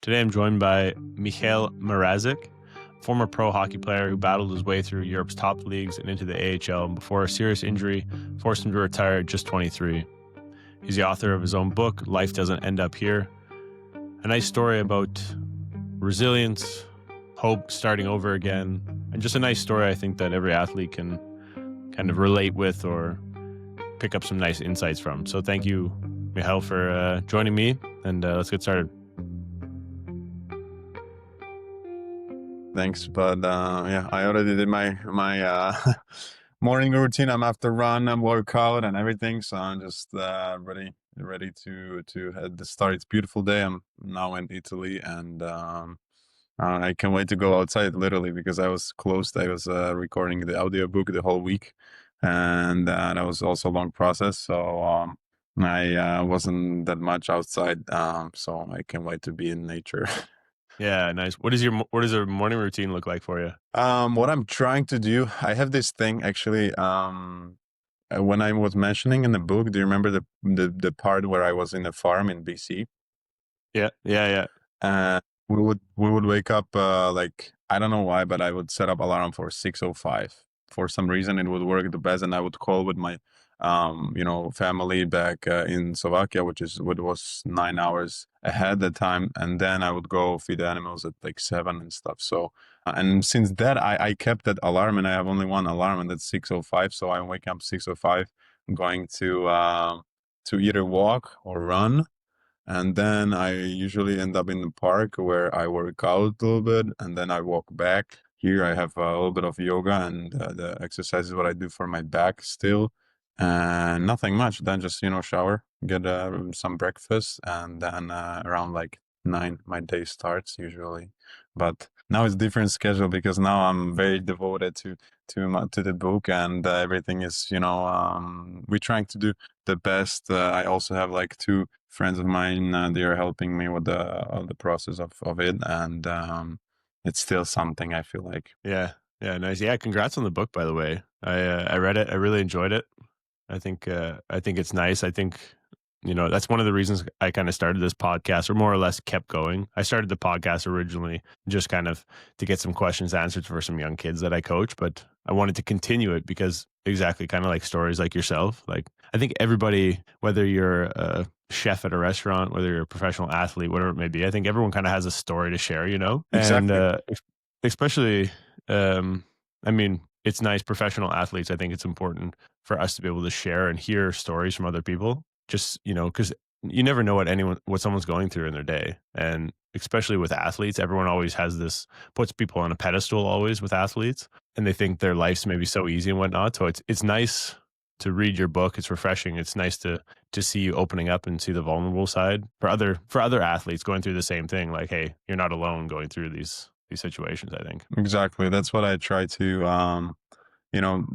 Today I'm joined by Michal Mrázik, former pro hockey player who battled his way through Europe's top leagues and into the AHL before a serious injury forced him to retire at just 23. He's the author of his own book, Life Doesn't End Up Here, a nice story about resilience, hope, starting over again, and just a nice story I think that every athlete can kind of relate with or pick up some nice insights from. So thank you, Michal, for joining me, and let's get started. Thanks, but yeah, I already did my morning routine. I'm after run, I'm workout and everything, so I'm just ready to head the start. It's a beautiful day. I'm now in Italy, and I can't wait to go outside, literally, because I was closed. I was recording the audiobook the whole week, and that was also a long process. So I wasn't that much outside, so I can't wait to be in nature. Yeah, nice. What does a morning routine look like for you? What I'm trying to do, I have this thing actually. When I was mentioning in the book, do you remember the part where I was in a farm in BC? Yeah. We would wake up like, I don't know why, but I would set up alarm for 6:05. For some reason, it would work the best, and I would call with my family back in Slovakia, which was 9 hours ahead at the time, and then I would go feed the animals at like 7 and stuff. So and since that, I kept that alarm, and I have only one alarm, and that's 6:05. So I wake up 6:05, going to either walk or run, and then I usually end up in the park where I work out a little bit, and then I walk back. Here I have a little bit of yoga, and the exercises what I do for my back still, and nothing much. Then just shower, get some breakfast, and then around like 9 my day starts usually. But now it's different schedule because now I'm very devoted to the book, and everything is we're trying to do the best. I also have like two friends of mine. They are helping me with the process of it, and it's still something I feel like. Yeah, nice. Yeah, congrats on the book, by the way. I read it. I really enjoyed it. I think it's nice. I think that's one of the reasons I kind of started this podcast, or more or less kept going. I started the podcast originally just kind of to get some questions answered for some young kids that I coach, but I wanted to continue it because exactly kind of like stories like yourself. Like I think everybody, whether you're a chef at a restaurant, whether you're a professional athlete, whatever it may be, I think everyone kind of has a story to share, and Exactly. especially, I mean, it's nice professional athletes. I think it's important for us to be able to share and hear stories from other people, just because you never know what someone's going through in their day. And especially with athletes, everyone always has this, puts people on a pedestal always with athletes, and they think their life's maybe so easy and whatnot. So it's nice to read your book. It's refreshing. It's nice to see you opening up and see the vulnerable side for other athletes going through the same thing. Like, hey, you're not alone going through these situations, I think. Exactly. That's what I try to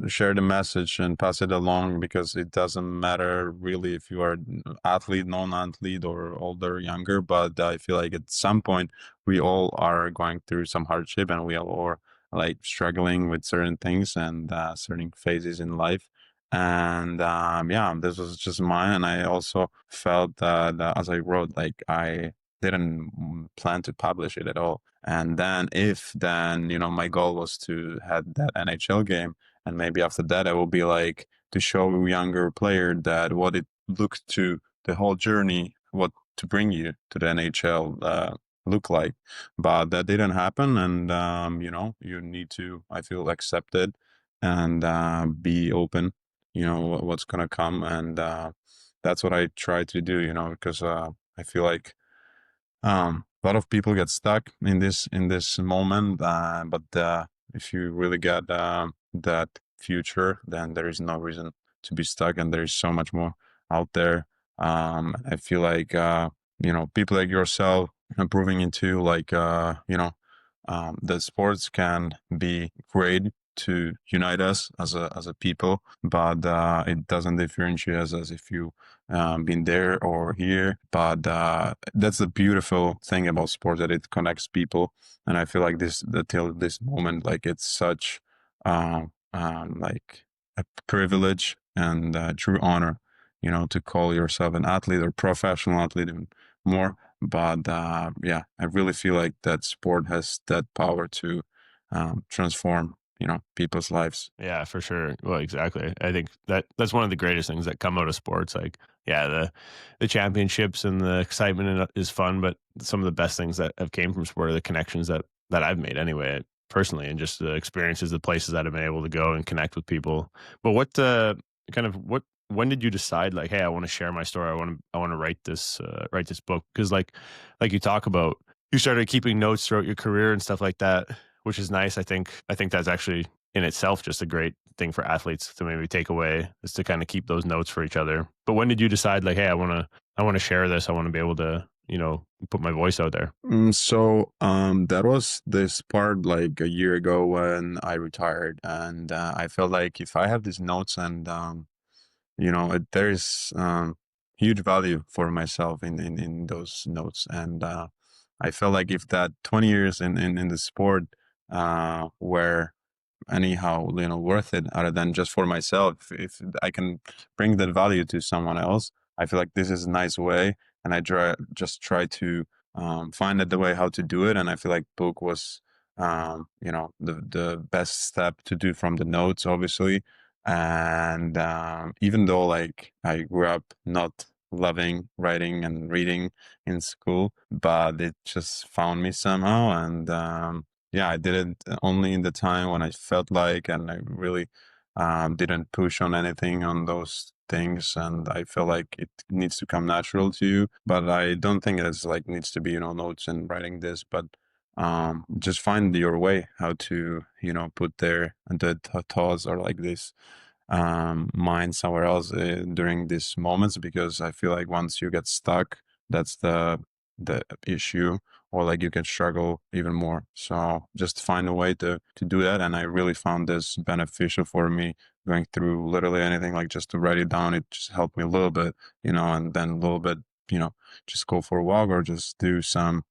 share the message and pass it along, because it doesn't matter really if you are athlete, non-athlete, or older, younger, but I feel like at some point we all are going through some hardship, and we all are like struggling with certain things and certain phases in life. And yeah, this was just mine, and I also felt that as I wrote, like I didn't plan to publish it at all. And then my goal was to have that NHL game, and maybe after that I will be like to show a younger player that what it looked to the whole journey, what to bring you to the NHL look like. But that didn't happen, and you need to, I feel, accept it and be open, what's gonna come, and that's what I try to do, because I feel like a lot of people get stuck in this moment, but if you really get that future, then there is no reason to be stuck, and there is so much more out there. I feel like people like yourself improving into like the sports can be great to unite us as a people, but it doesn't differentiate us as if you been there or here. But that's the beautiful thing about sport, that it connects people. And I feel like till this moment, like it's such like a privilege and true honor, to call yourself an athlete or professional athlete, even more, But yeah, I really feel like that sport has that power to transform, people's lives. Yeah, for sure. Well, exactly. I think that's one of the greatest things that come out of sports. Like, yeah, the championships and the excitement is fun, but some of the best things that have came from sport are the connections that I've made anyway, personally, and just the experiences, the places that I've been able to go and connect with people. But what when did you decide like, hey, I want to share my story. I want to write this book because like you talk about, you started keeping notes throughout your career and stuff like that, which is nice. I think that's actually in itself just a great thing for athletes to maybe take away, is to kind of keep those notes for each other. But when did you decide like, hey, I want to share this. I want to be able to, put my voice out there. So that was this part like a year ago when I retired, and I felt like if I have these notes and there's huge value for myself in those notes, and I felt like if that 20 years in the sport were anyhow worth it other than just for myself, if I can bring that value to someone else, I feel like this is a nice way, and I try to find out the way how to do it, and I feel like book was the best step to do from the notes, obviously. And even though like I grew up not loving writing and reading in school, but it just found me somehow. And yeah, I did it only in the time when I felt like, and I really didn't push on anything on those things. And I feel like it needs to come natural to you, but I don't think it's like needs to be, notes and writing this, but just find your way how to, put there the thoughts or like this mind somewhere else during these moments, because I feel like once you get stuck, that's the issue, or like you can struggle even more. So just find a way to do that, and I really found this beneficial for me going through literally anything. Like just to write it down, it just helped me a little bit, and then a little bit, just go for a walk or just do some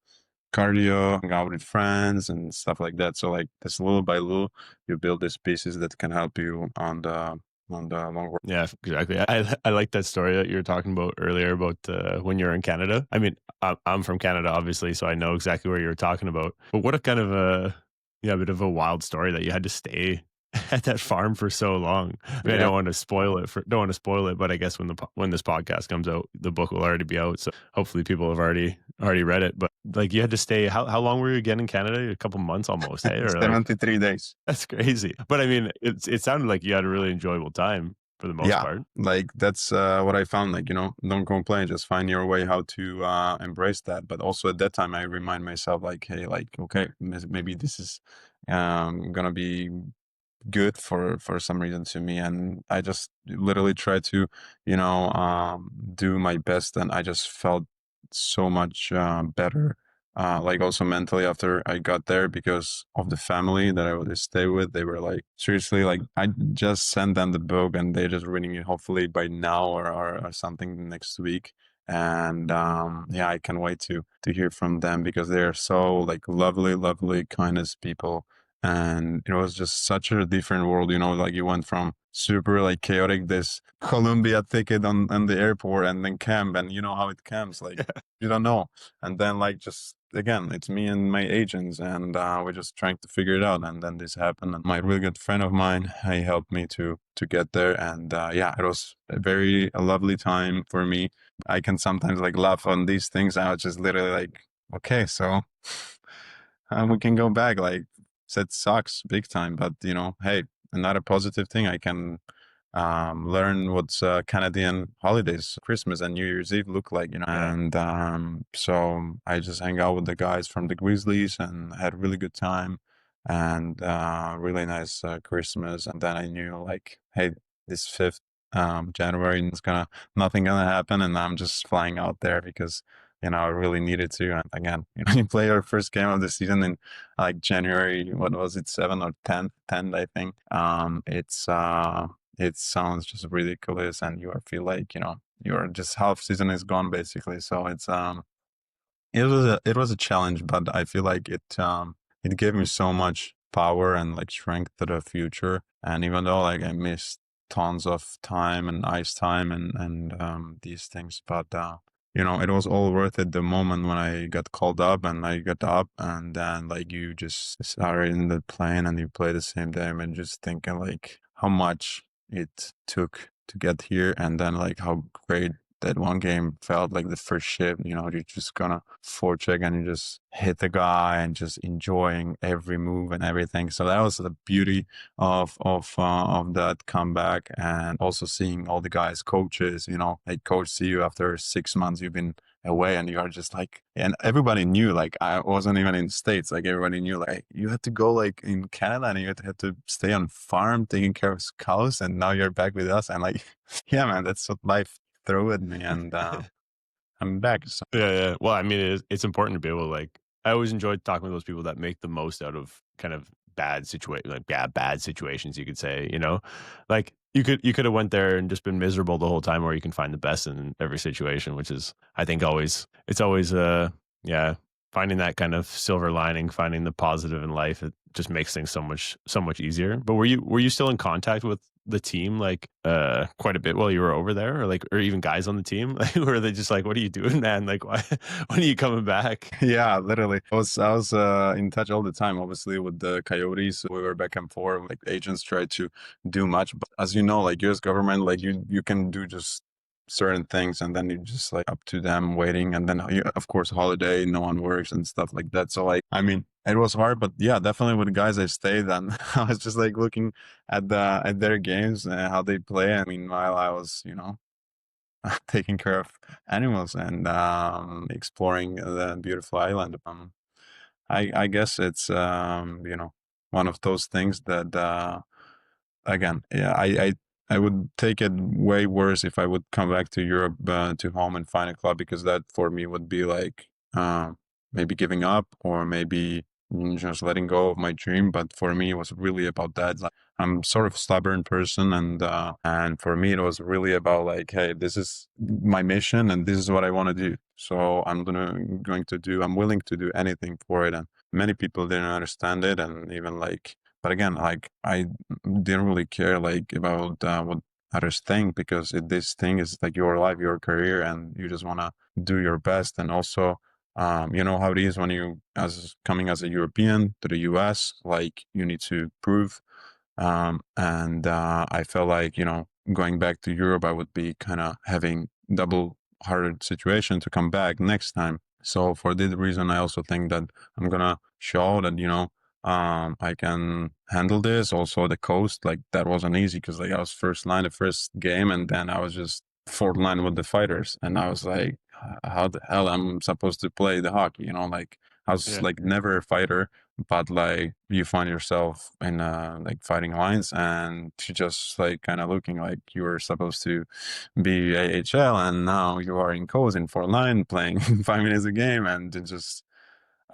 cardio, hang out with friends and stuff like that. So like this little by little, you build these pieces that can help you on the long run. Yeah, exactly. I like that story that you were talking about earlier about when you're in Canada. I mean, I'm from Canada, obviously, so I know exactly where you were talking about. But what a kind of a yeah, bit of a wild story that you had to stay at that farm for so long. I mean, I Yeah. don't want to spoil it, but I guess when this podcast comes out, the book will already be out. So hopefully people have already read it. But like you had to stay. How long were you again in Canada? A couple months almost, hey? Or like 73 days. that's crazy. But I mean, it sounded like you had a really enjoyable time for the most Yeah, part. like that's what I found. Like, don't complain, just find your way how to embrace that. But also at that time, I remind myself, like, hey, like, okay, maybe this is gonna be good for some reason to me, and I just literally try to do my best, and I just felt so much better, like also mentally after I got there, because of the family that I would stay with. They were like, seriously, like I just sent them the book and they're just reading it hopefully by now, or something next week. And yeah, I can't wait to hear from them, because they're so like lovely kindest people. And it was just such a different world, like you went from super like chaotic, this Columbia ticket on the airport, and then camp, and you know how it camps, like you don't know. And then like just again, it's me and my agents, and we're just trying to figure it out. And then this happened, and my really good friend of mine, he helped me to get there. And yeah, it was a lovely time for me. I can sometimes like laugh on these things. I was just literally like, okay, so we can go back. Like, that sucks big time, but hey, another positive thing, I can learn what's Canadian holidays, Christmas and New Year's Eve look like, Yeah. and so I just hang out with the guys from the Grizzlies and had a really good time, and really nice Christmas. And then I knew like, hey, this 5th January, it's gonna nothing gonna happen, and I'm just flying out there because I really needed to. And again, you play your first game of the season in like January, what was it, 7th or 10th, I think. It sounds just ridiculous, and you feel like you're just half season is gone basically. So it was a challenge, but I feel like it gave me so much power and like strength to the future. And even though like I missed tons of time and ice time and these things, but it was all worth it the moment when I got called up and I got up, and then like you just started in the plane and you play the same game, and just thinking like how much it took to get here, and then like how great that one game felt like the first shift. You're just gonna forecheck and you just hit the guy and just enjoying every move and everything. So that was the beauty of that comeback, and also seeing all the guys, coaches, like coach see you after 6 months you've been away, and you are just like, and everybody knew, like I wasn't even in the States, like everybody knew like you had to go like in Canada and you had to stay on farm taking care of cows, and now you're back with us, and like yeah man, that's what life threw at me, and I'm back. So Yeah, yeah. Well, I mean, it's important to be able to like. I always enjoyed talking with those people that make the most out of kind of bad situations. You could say, like you could have went there and just been miserable the whole time, or you can find the best in every situation, which is, I think, always it's always yeah, finding that kind of silver lining, finding the positive in life. It just makes things so much easier. But were you still in contact with the team like quite a bit while you were over there, or like, or even guys on the team? Like, were they just like, what are you doing, man? Like, why when are you coming back? yeah, literally. I was in touch all the time, obviously, with the Coyotes. We were back and forth. Like agents try to do much, but as you know, like U.S. government, like you can do just certain things, and then you just like up to them waiting, and then of course holiday, no one works and stuff like that. So like, I mean, it was hard, but yeah, definitely with the guys I stayed, and I was just like looking at their games and how they play. And meanwhile, I was taking care of animals and exploring the beautiful island. I guess it's one of those things that again, yeah, I would take it way worse if I would come back to Europe, to home, and find a club, because that for me would be like maybe giving up, or maybe just letting go of my dream. But for me, it was really about that. Like, I'm sort of stubborn person, and for me, it was really about like, hey, this is my mission, and this is what I want to do. So I'm willing to do anything for it. And many people didn't understand it, and even like, but again, like I didn't really care like about what others think, because this thing is like your life, your career, and you just want to do your best. And also, you know how it is when you as coming as a European to the US, like you need to prove. And I felt like, going back to Europe, I would be kind of having double hard situation to come back next time. So for this reason, I also think that I'm gonna show that, I can handle this. Also, the coast, like that wasn't easy, because like I was first line the first game, and then I was just fourth line with the fighters, and I was like, how the hell I'm supposed to play the hockey? Like I was Yeah. like never a fighter, but like you find yourself in like fighting lines, and to just like kind of looking like you were supposed to be AHL, and now you are in coast in fourth line playing 5 minutes a game, and it just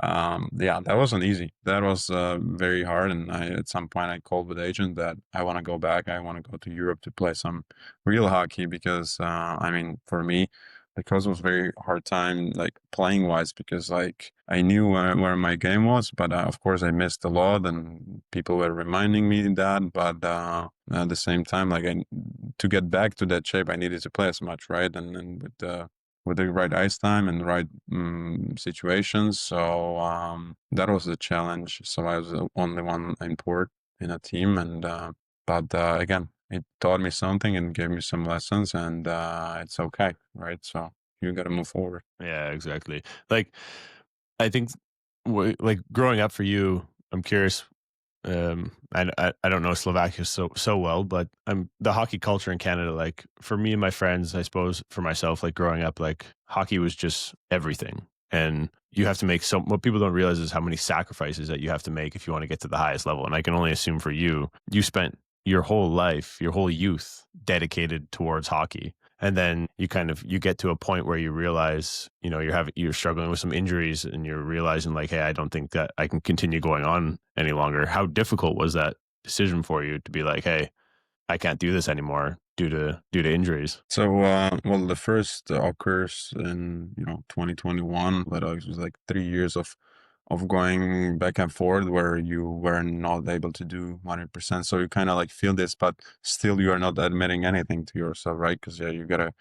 yeah, that wasn't easy. That was very hard. And at some point I called with the agent that I want to go back. I want to go to Europe to play some real hockey, because I mean, for me, because it was very hard time like playing wise, because like I knew where my game was, but of course I missed a lot, and people were reminding me that. But at the same time, like to get back to that shape, I needed to play as much, right? And with the right ice time and the right situations. So that was the challenge. So I was the only one in port in a team, and but again, it taught me something and gave me some lessons, and it's okay, right? So you got to move forward. Yeah, exactly. Like, I think, like growing up for you, I'm curious. I don't know Slovakia so well, but the hockey culture in Canada. Like for me and my friends, I suppose for myself, like growing up, like hockey was just everything, and you have to make so. What people don't realize is how many sacrifices that you have to make if you want to get to the highest level. And I can only assume for you, you spent your whole life, your whole youth, dedicated towards hockey. And then you get to a point where you realize, you're struggling with some injuries, and you're realizing like, hey, I don't think that I can continue going on any longer. How difficult was that decision for you to be like, hey, I can't do this anymore due to injuries? So, well, the first occurs in 2021, but it was like 3 years of of going back and forth where you were not able to do 100%. So you kind of like feel this, but still you are not admitting anything to yourself, right? Because yeah, you gotta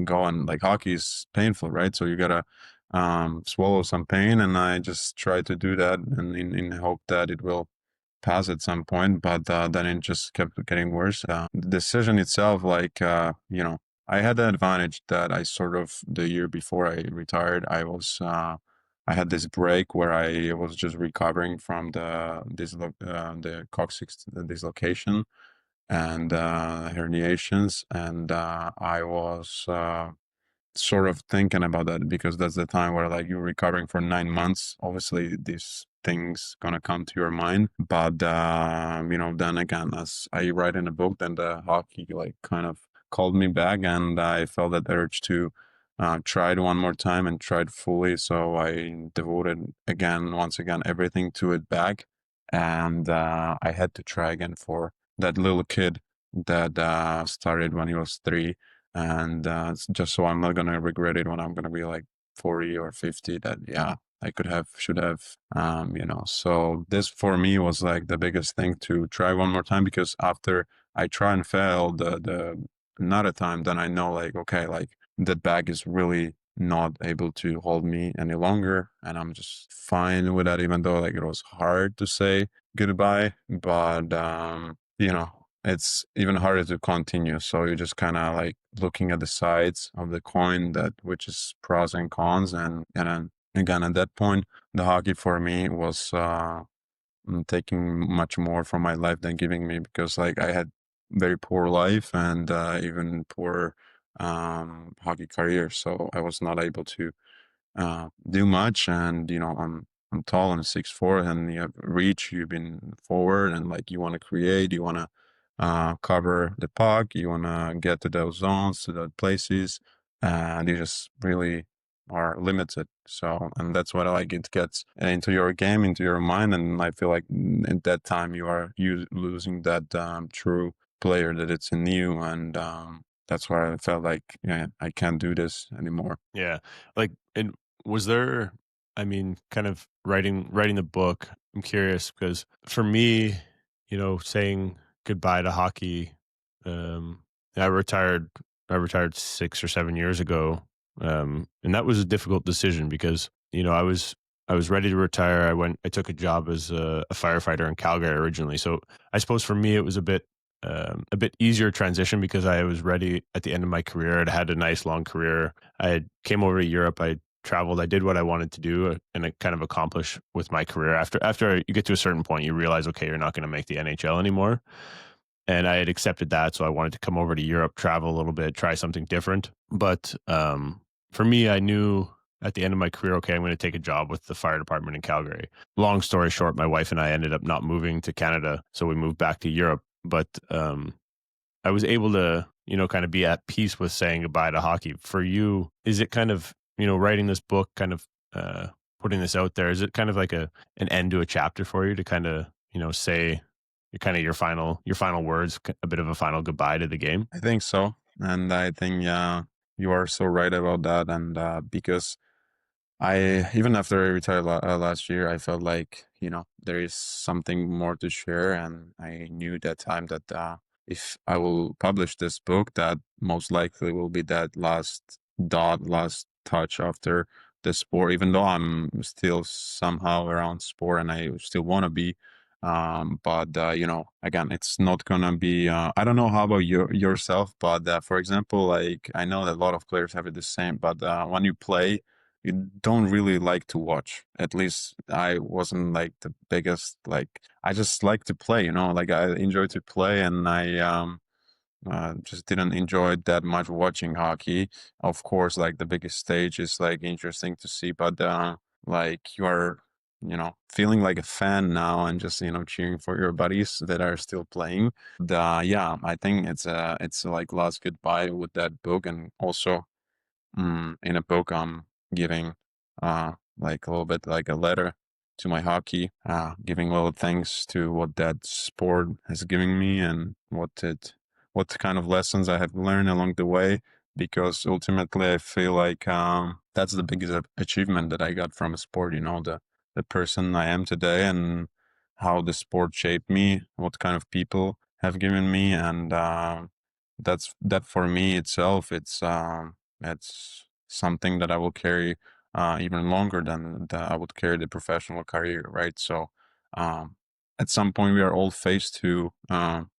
go, and like hockey is painful, right? So you gotta swallow some pain, and I just try to do that, and in hope that it will pass at some point, but then it just kept getting worse. The decision itself, like, I had the advantage that I sort of, the year before I retired, I had this break where I was just recovering from the coccyx dislocation and herniations, and I was sort of thinking about that because that's the time where like you're recovering for 9 months. Obviously, these things gonna come to your mind, but then again, as I write in the book, then the hockey like kind of called me back, and I felt that urge to try it one more time and try it fully. So I devoted once again, everything to it back, and I had to try again for that little kid that started when he was 3, and just so I'm not gonna regret it when I'm gonna be like 40 or 50. That yeah, I could have, should have, So this for me was like the biggest thing, to try one more time, because after I try and fail the another time, then I know like okay, like that bag is really not able to hold me any longer, and I'm just fine with that, even though like it was hard to say goodbye, but it's even harder to continue. So you're just kind of like looking at the sides of the coin, that which is pros and cons, and then again at that point, the hockey for me was taking much more from my life than giving me, because like I had very poor life, and even poor hockey career, so I was not able to do much. And I'm tall, I'm 6'4", and you have reach, you've been forward, and like you want to create, you want to cover the puck, you want to get to those zones, to those places, and you just really are limited. So, and that's what I like, it gets into your game, into your mind, and I feel like at that time you losing that true player that it's in you, and that's why I felt like, yeah, I can't do this anymore. Yeah. Like, and was there, I mean, kind of writing the book, I'm curious because for me, saying goodbye to hockey, um, I retired I retired 6 or 7 years ago. And that was a difficult decision because, I was ready to retire. I took a job as a firefighter in Calgary originally. So I suppose for me it was a bit easier transition because I was ready at the end of my career. I'd had a nice long career. I came over to Europe. I traveled. I did what I wanted to do, and I kind of accomplish with my career. After you get to a certain point, you realize, okay, you're not going to make the NHL anymore. And I had accepted that, so I wanted to come over to Europe, travel a little bit, try something different. But for me, I knew at the end of my career, okay, I'm going to take a job with the fire department in Calgary. Long story short, my wife and I ended up not moving to Canada, so we moved back to Europe. But I was able to, kind of be at peace with saying goodbye to hockey. For you, is it kind of, writing this book, kind of putting this out there? Is it kind of like an end to a chapter for you to kind of, say kind of your final words, a bit of a final goodbye to the game? I think so. And I think, yeah, you are so right about that. And because even after I retired last year, I felt like, there is something more to share. And I knew that time that if I will publish this book, that most likely will be that last dot, last touch after the sport, even though I'm still somehow around sport and I still want to be. But again, it's not gonna be. I don't know how about yourself, but for example, like I know that a lot of players have it the same. But when you play, you don't really like to watch. At least I wasn't like the biggest. Like I just like to play. Like I enjoy to play, and I just didn't enjoy that much watching hockey. Of course, like the biggest stage is like interesting to see, but like you are, feeling like a fan now, and just cheering for your buddies that are still playing. Yeah, I think it's like last goodbye with that book, and also in a book I'm giving like a little bit like a letter to my hockey, giving little thanks to what that sport has given me, and what kind of lessons I have learned along the way. Because ultimately, I feel like that's the biggest achievement that I got from a sport. The the person I am today and how the sport shaped me, what kind of people have given me, and that for me itself. It's something that I will carry even longer than I would carry the professional career, right? So um, at some point, we are all faced to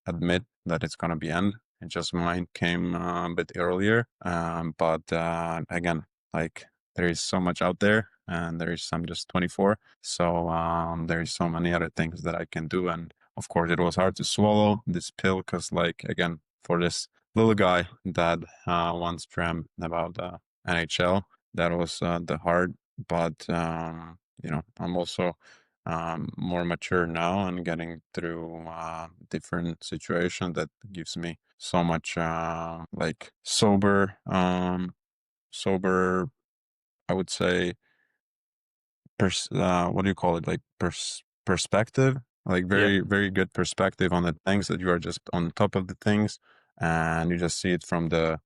admit that it's gonna be end. It just mine came a bit earlier, but again, like there is so much out there, and there is I'm just 24, so there is so many other things that I can do, and of course, it was hard to swallow this pill because, like, again, for this little guy that once dreamt about NHL, that was the hard. But I'm also more mature now and getting through different situations that gives me so much like sober, I would say, what do you call it, like perspective, like Yeah. very good perspective on the things, that you are just on top of the things and you just see it from the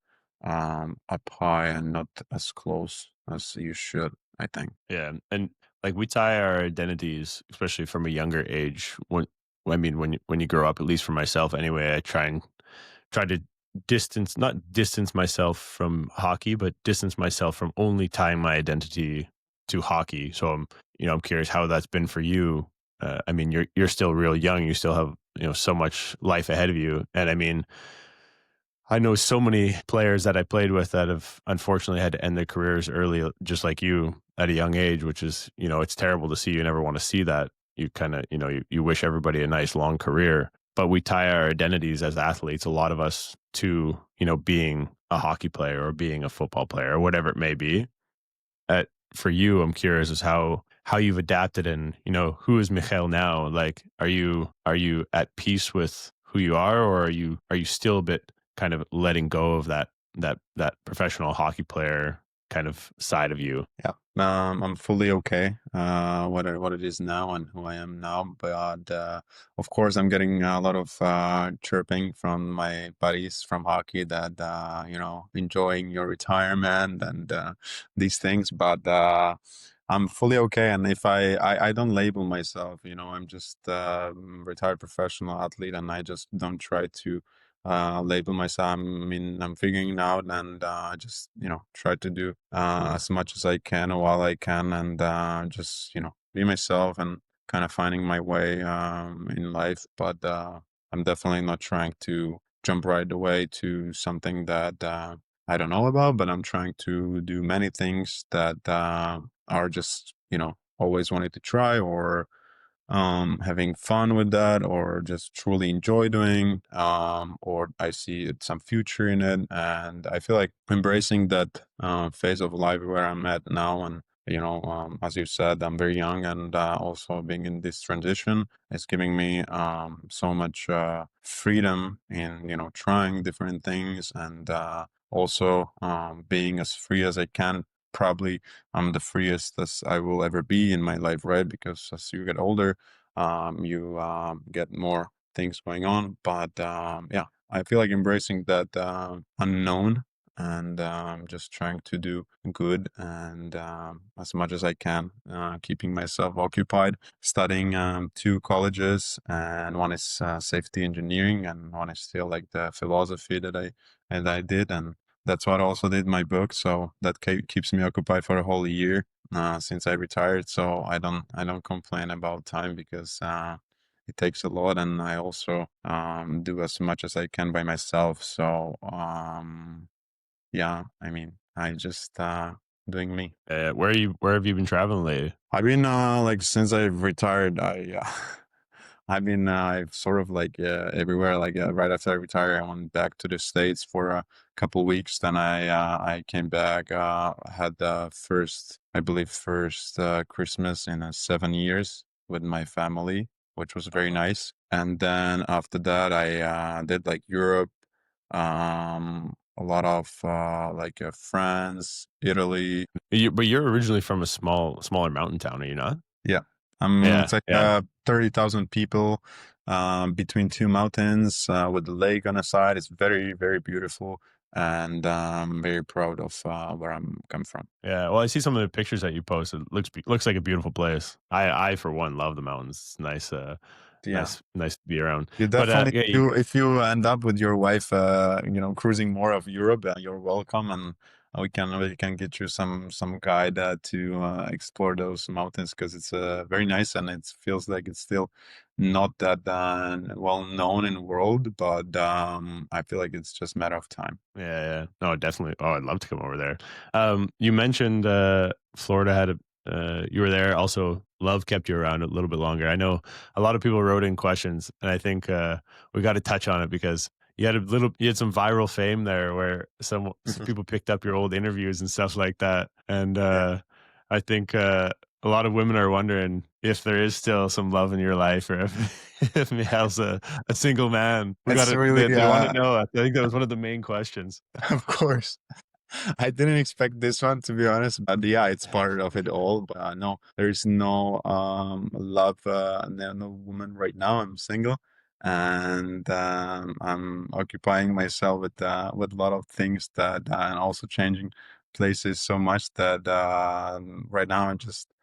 up high and not as close as you should, I think. Yeah, and like we tie our identities, especially from a younger age. I mean, when you grow up, at least for myself anyway, I try to not distance myself from hockey, but distance myself from only tying my identity to hockey. So I'm curious how that's been for you. I mean, you're still real young. You still have so much life ahead of you, and I mean, I know so many players that I played with that have unfortunately had to end their careers early, just like you at a young age, which is, it's terrible to see. You never want to see that. You kind of, you wish everybody a nice long career, but we tie our identities as athletes, a lot of us, to, being a hockey player or being a football player or whatever it may be. For you, I'm curious as how you've adapted, and who is Michal now? Like, are you at peace with who you are, or are you still a bit kind of letting go of that professional hockey player kind of side of you? Yeah. I'm fully okay, what it is now and who I am now. But of course, I'm getting a lot of chirping from my buddies from hockey that enjoying your retirement and these things. But I'm fully okay, and if I don't label myself, I'm just a retired professional athlete, and I just don't try to label myself. I mean, I'm figuring it out, and just try to do as much as I can while I can, and just be myself and kind of finding my way in life. But I'm definitely not trying to jump right away to something that I don't know about. But I'm trying to do many things that are just always wanted to try, or having fun with that, or just truly enjoy doing, or I see some future in it. And I feel like embracing that phase of life where I'm at now. And as you said, I'm very young, and also being in this transition is giving me so much freedom in trying different things, and also being as free as I can. Probably I'm the freest as I will ever be in my life, right? Because as you get older, you get more things going on. But yeah, I feel like embracing that unknown, and just trying to do good, and as much as I can, keeping myself occupied, studying two colleges, and one is safety engineering, and one is still like the philosophy that I did, and that's what I also did my book. So that keeps me occupied for a whole year since I retired. So I don't complain about time, because it takes a lot, and I also do as much as I can by myself. So yeah, I mean, I just doing me. Where have you been traveling lately? I've been like since I've retired, I've been I've sort of like everywhere. Like right after I retired, I went back to the States for a couple weeks. Then I came back. Had the first, I believe, first Christmas in 7 years with my family, which was very nice. And then after that, I did like Europe, a lot of like France, Italy. But you're originally from a smaller mountain town, are you not? Yeah. Yeah, It's like yeah. 30,000 people between two mountains with the lake on the side. It's very, very beautiful. and I'm very proud of where I'm come from. Yeah, well, I see some of the pictures that you posted. Looks like a beautiful place. I for one love the mountains. It's nice, Yeah. nice to be around. You But definitely yeah, do. If you end up with your wife, cruising more of Europe, you're welcome, and we can get you some guide to explore those mountains because it's very nice and it feels like it's still not that well known in the world, but I feel like it's just a matter of time. yeah, yeah. No, definitely. Oh, I'd love to come over there. You mentioned Florida had a you were there. Also, love kept you around a little bit longer. I know a lot of people wrote in questions, and I think we got to touch on it because you had some viral fame there where some people picked up your old interviews and stuff like that. And Yeah, I think a lot of women are wondering if there is still some love in your life, or if if Michal's a single man. We got it's it. really They want to know. I think that was one of the main questions. of course. I didn't expect this one to be honest, but yeah, it's part of it all. But no, there's no love, no woman right now. I'm single, and I'm occupying myself with a lot of things that and also changing places so much that right now I'm just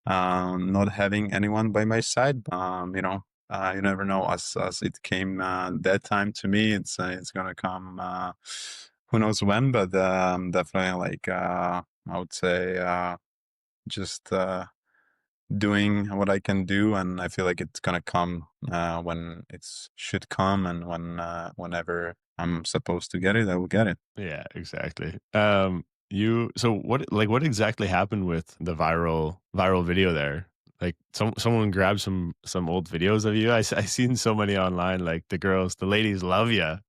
not having anyone by my side. You never know. As it came that time to me, it's gonna come. Who knows when? But definitely, like I would say, just doing what I can do, and I feel like it's gonna come when it's should come, and whenever I'm supposed to get it, I will get it. Yeah, exactly. So what exactly happened with the viral video there? Like someone grabbed some old videos of you. I seen so many online. Like the ladies love you.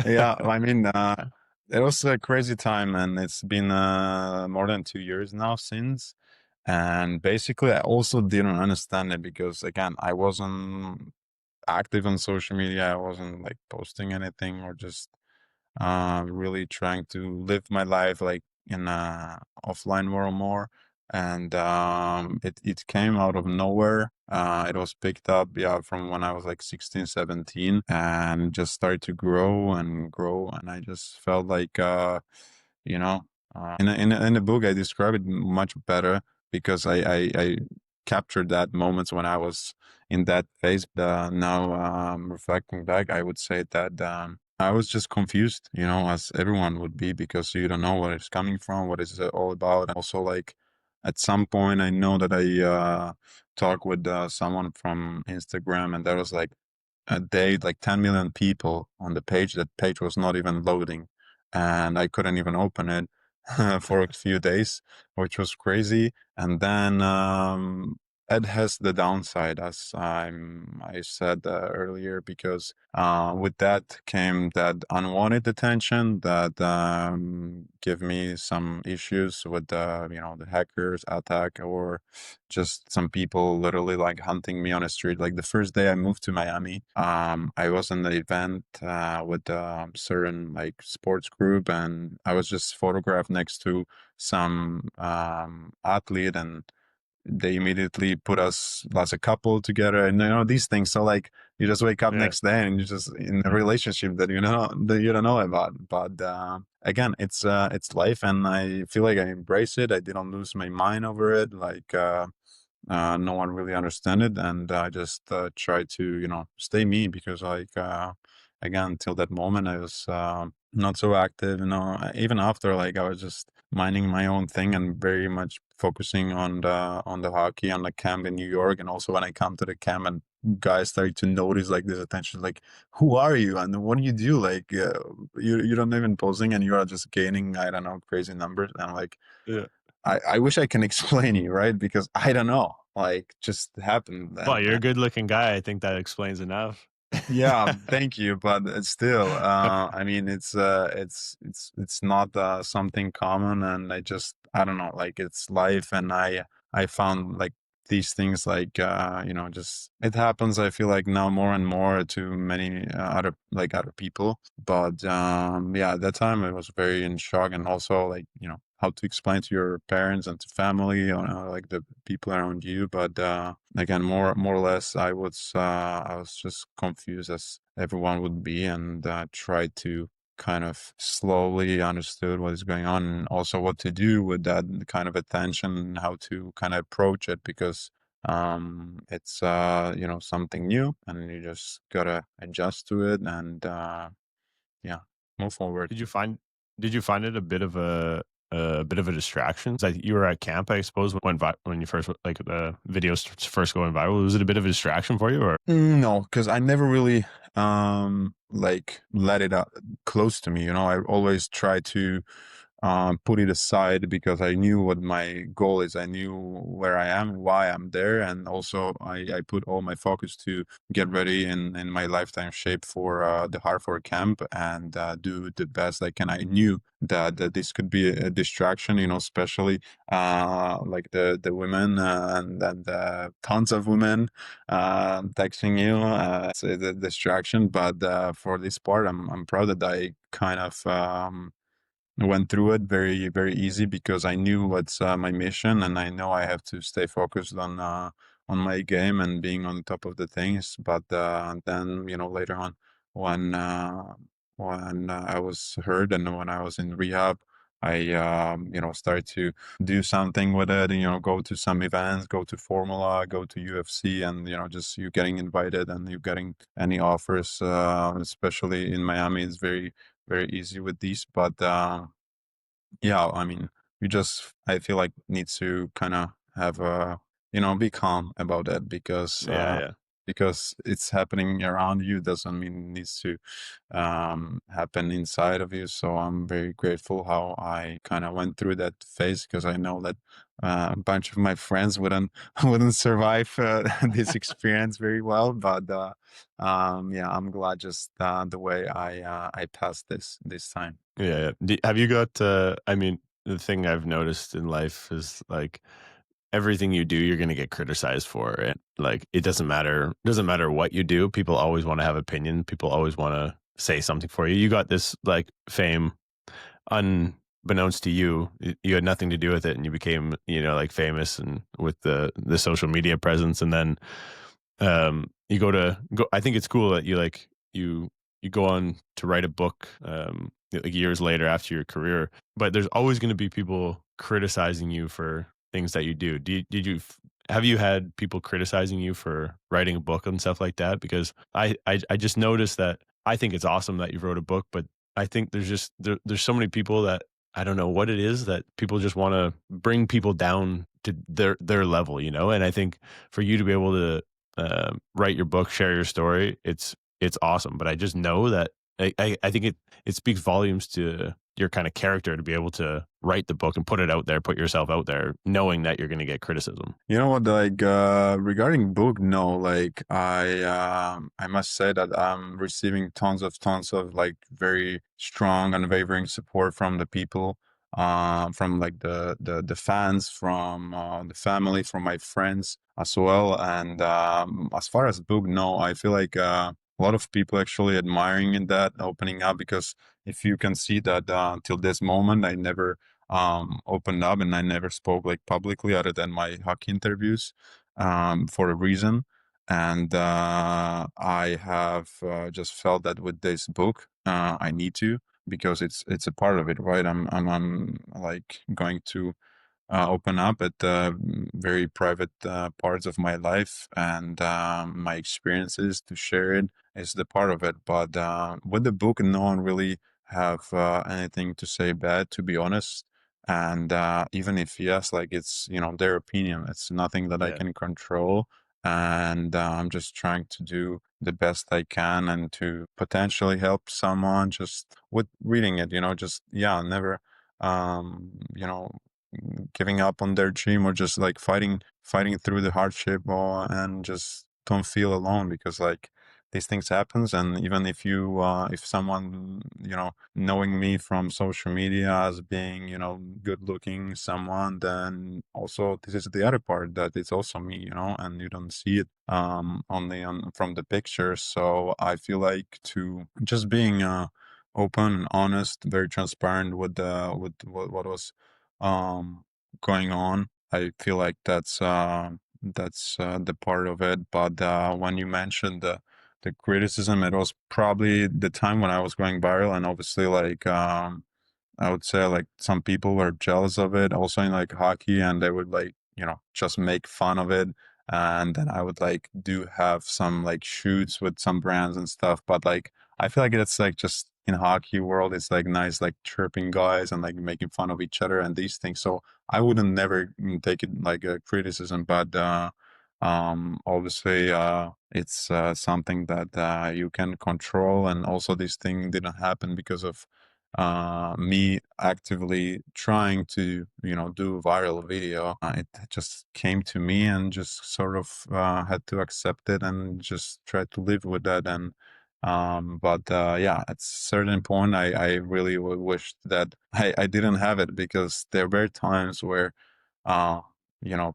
Yeah, I mean, it was a crazy time, and it's been more than 2 years now since. And basically, I also didn't understand it because, again, I wasn't active on social media. I wasn't like posting anything or just really trying to live my life like in a offline world more. And it came out of nowhere. It was picked up, yeah, from when I was like 16, 17, and just started to grow and grow. And I just felt like, you know, in the book, I describe it much better because I captured that moments when I was in that phase. Now, reflecting back, I would say that I was just confused, as everyone would be, because you don't know what it's coming from, what it's all about. And also, like at some point, I know that I talked with someone from Instagram, and there was like a day, like 10 million people on the page. That page was not even loading, and I couldn't even open it for a few days, which was crazy. And then it has the downside, as I said earlier, because with that came that unwanted attention that give me some issues with the hackers attack, or just some people literally like hunting me on the street. Like the first day I moved to Miami, I was in the event with a certain like sports group, and I was just photographed next to some athlete, and they immediately put us as a couple together, and these things. So like you just wake up Yeah. next day and you're just in a relationship that you don't know about. But again, it's life, and I feel like I embrace it. I didn't lose my mind over it. Like no one really understand it, and I just try to stay me, because like again, till that moment I was not so active. Even after, like I was just minding my own thing and very much focusing on the hockey, on the camp in New York. And also when I come to the camp and guys start to notice like this attention, like who are you and what do you do, like you don't even posing and you are just gaining, I don't know, crazy numbers. And I'm like, Yeah. I wish I can explain you, right? Because I don't know, like just happened. Well, And you're a good looking guy. I think that explains enough. yeah, thank you, but still, I mean, it's not something common, and I don't know, like it's life, and I found like these things, like just it happens. I feel like now more and more to many other people, but yeah, at that time I was very in shock, and also like how to explain to your parents and to family or like the people around you. But again, more or less, I was just confused as everyone would be, and tried to kind of slowly understood what is going on and also what to do with that kind of attention, how to kind of approach it, because it's something new and you just gotta adjust to it and yeah, move forward. Did you find did you find it a bit of a distraction? Like you were at camp, I suppose, when you first like the videos first going viral. Was it a bit of a distraction for you, or No, because I never really like let it out close to me. I always try to put it aside because I knew what my goal is. I knew where I am, why I'm there, and also I put all my focus to get ready in my lifetime shape for the Hartford camp and do the best I can. I knew that this could be a distraction, especially like the women and tons of women texting you. It's a distraction, but for this part, I'm proud that I kind of. Went through it very very easy because I knew what's my mission, and I know I have to stay focused on my game and being on top of the things. But then later on when I was hurt and when I was in rehab, I started to do something with it. Go to some events, go to Formula, go to UFC, and just you getting invited and you getting any offers. Especially in Miami, it's very very easy with these. But yeah, I mean, you just I feel like needs to kind of have a be calm about it yeah, yeah, because it's happening around you doesn't mean it needs to happen inside of you. So I'm very grateful how I kind of went through that phase because I know that a bunch of my friends wouldn't wouldn't survive this experience very well. But yeah, I'm glad just the way I passed this time. yeah, yeah. Have you got? I mean, the thing I've noticed in life is like everything you do, you're going to get criticized for it. Like it doesn't matter what you do. People always want to have opinion. People always want to say something for you. You got this like fame unbeknownst to you. You had nothing to do with it, and you became like famous and with the social media presence, and then you go. I think it's cool that you go on to write a book like years later after your career, but there's always going to be people criticizing you for things that you do. Have you had people criticizing you for writing a book and stuff like that? Because I just noticed that I think it's awesome that you wrote a book, but I think there's so many people that I don't know what it is that people just want to bring people down to their level, and I think for you to be able to write your book, share your story, it's awesome. But I just know that I think it speaks volumes to your kind of character to be able to write the book and put it out there, put yourself out there, knowing that you're going to get criticism. You know what, like regarding book, no, like I must say that I'm receiving tons of like very strong, unwavering support from the people, from like the fans, from the family, from my friends as well. And as far as book, no, I feel like a lot of people actually admiring in that opening up because if you can see that till this moment, I never opened up and I never spoke like publicly other than my hockey interviews for a reason. And I have just felt that with this book, I need to because it's a part of it, right? I'm like going to open up at very private parts of my life and my experiences to share it is the part of it. But with the book, no one really have anything to say bad, to be honest. And even if yes, like it's their opinion, it's nothing that I Yeah. can control. And I'm just trying to do the best I can and to potentially help someone just with reading it, just yeah, never giving up on their dream or just like fighting through the hardship or and just don't feel alone because like these things happens. And even if you if someone knowing me from social media as being good looking someone, then also this is the other part that it's also me, and you don't see it only on from the pictures. So I feel like to just being open and honest, very transparent with what was um, going on. I feel like that's the part of it. But when you mentioned the criticism, it was probably the time when I was going viral, and obviously like I would say like some people were jealous of it also in like hockey, and they would like, just make fun of it. And then I would like do have some like shoots with some brands and stuff. But like I feel like it's like just in hockey world, it's like nice like chirping guys and like making fun of each other and these things. So I wouldn't never take it like a criticism, but obviously it's something that you can control. And also this thing didn't happen because of me actively trying to, do a viral video. It just came to me and just sort of had to accept it and just try to live with that. And but yeah, at a certain point, I really wished that I didn't have it, because there were times where uh,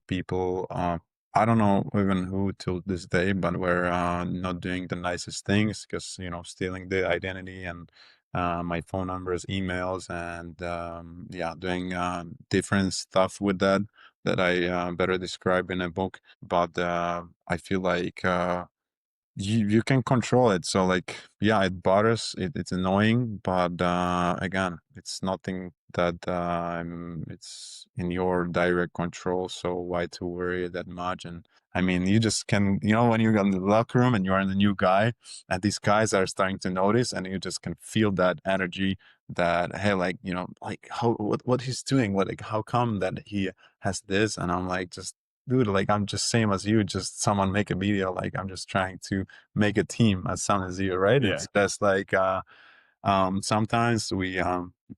people, I don't know even who till this day, but were not doing the nicest things, because, stealing the identity and my phone numbers, emails, and yeah, doing different stuff with that I better describe in a book. But I feel like you can control it. So like, yeah, it bothers, it's annoying, but again, it's nothing that it's in your direct control, so why to worry that much? And I mean, you just can, when you're in the locker room and you're in the new guy, and these guys are starting to notice, and you just can feel that energy, that hey, like, like how what he's doing, what, like, how come that he has this? And I'm like, just dude, like, I'm just same as you, just someone make a video, like I'm just trying to make a team as soon as you, right? Yeah. It's just like sometimes we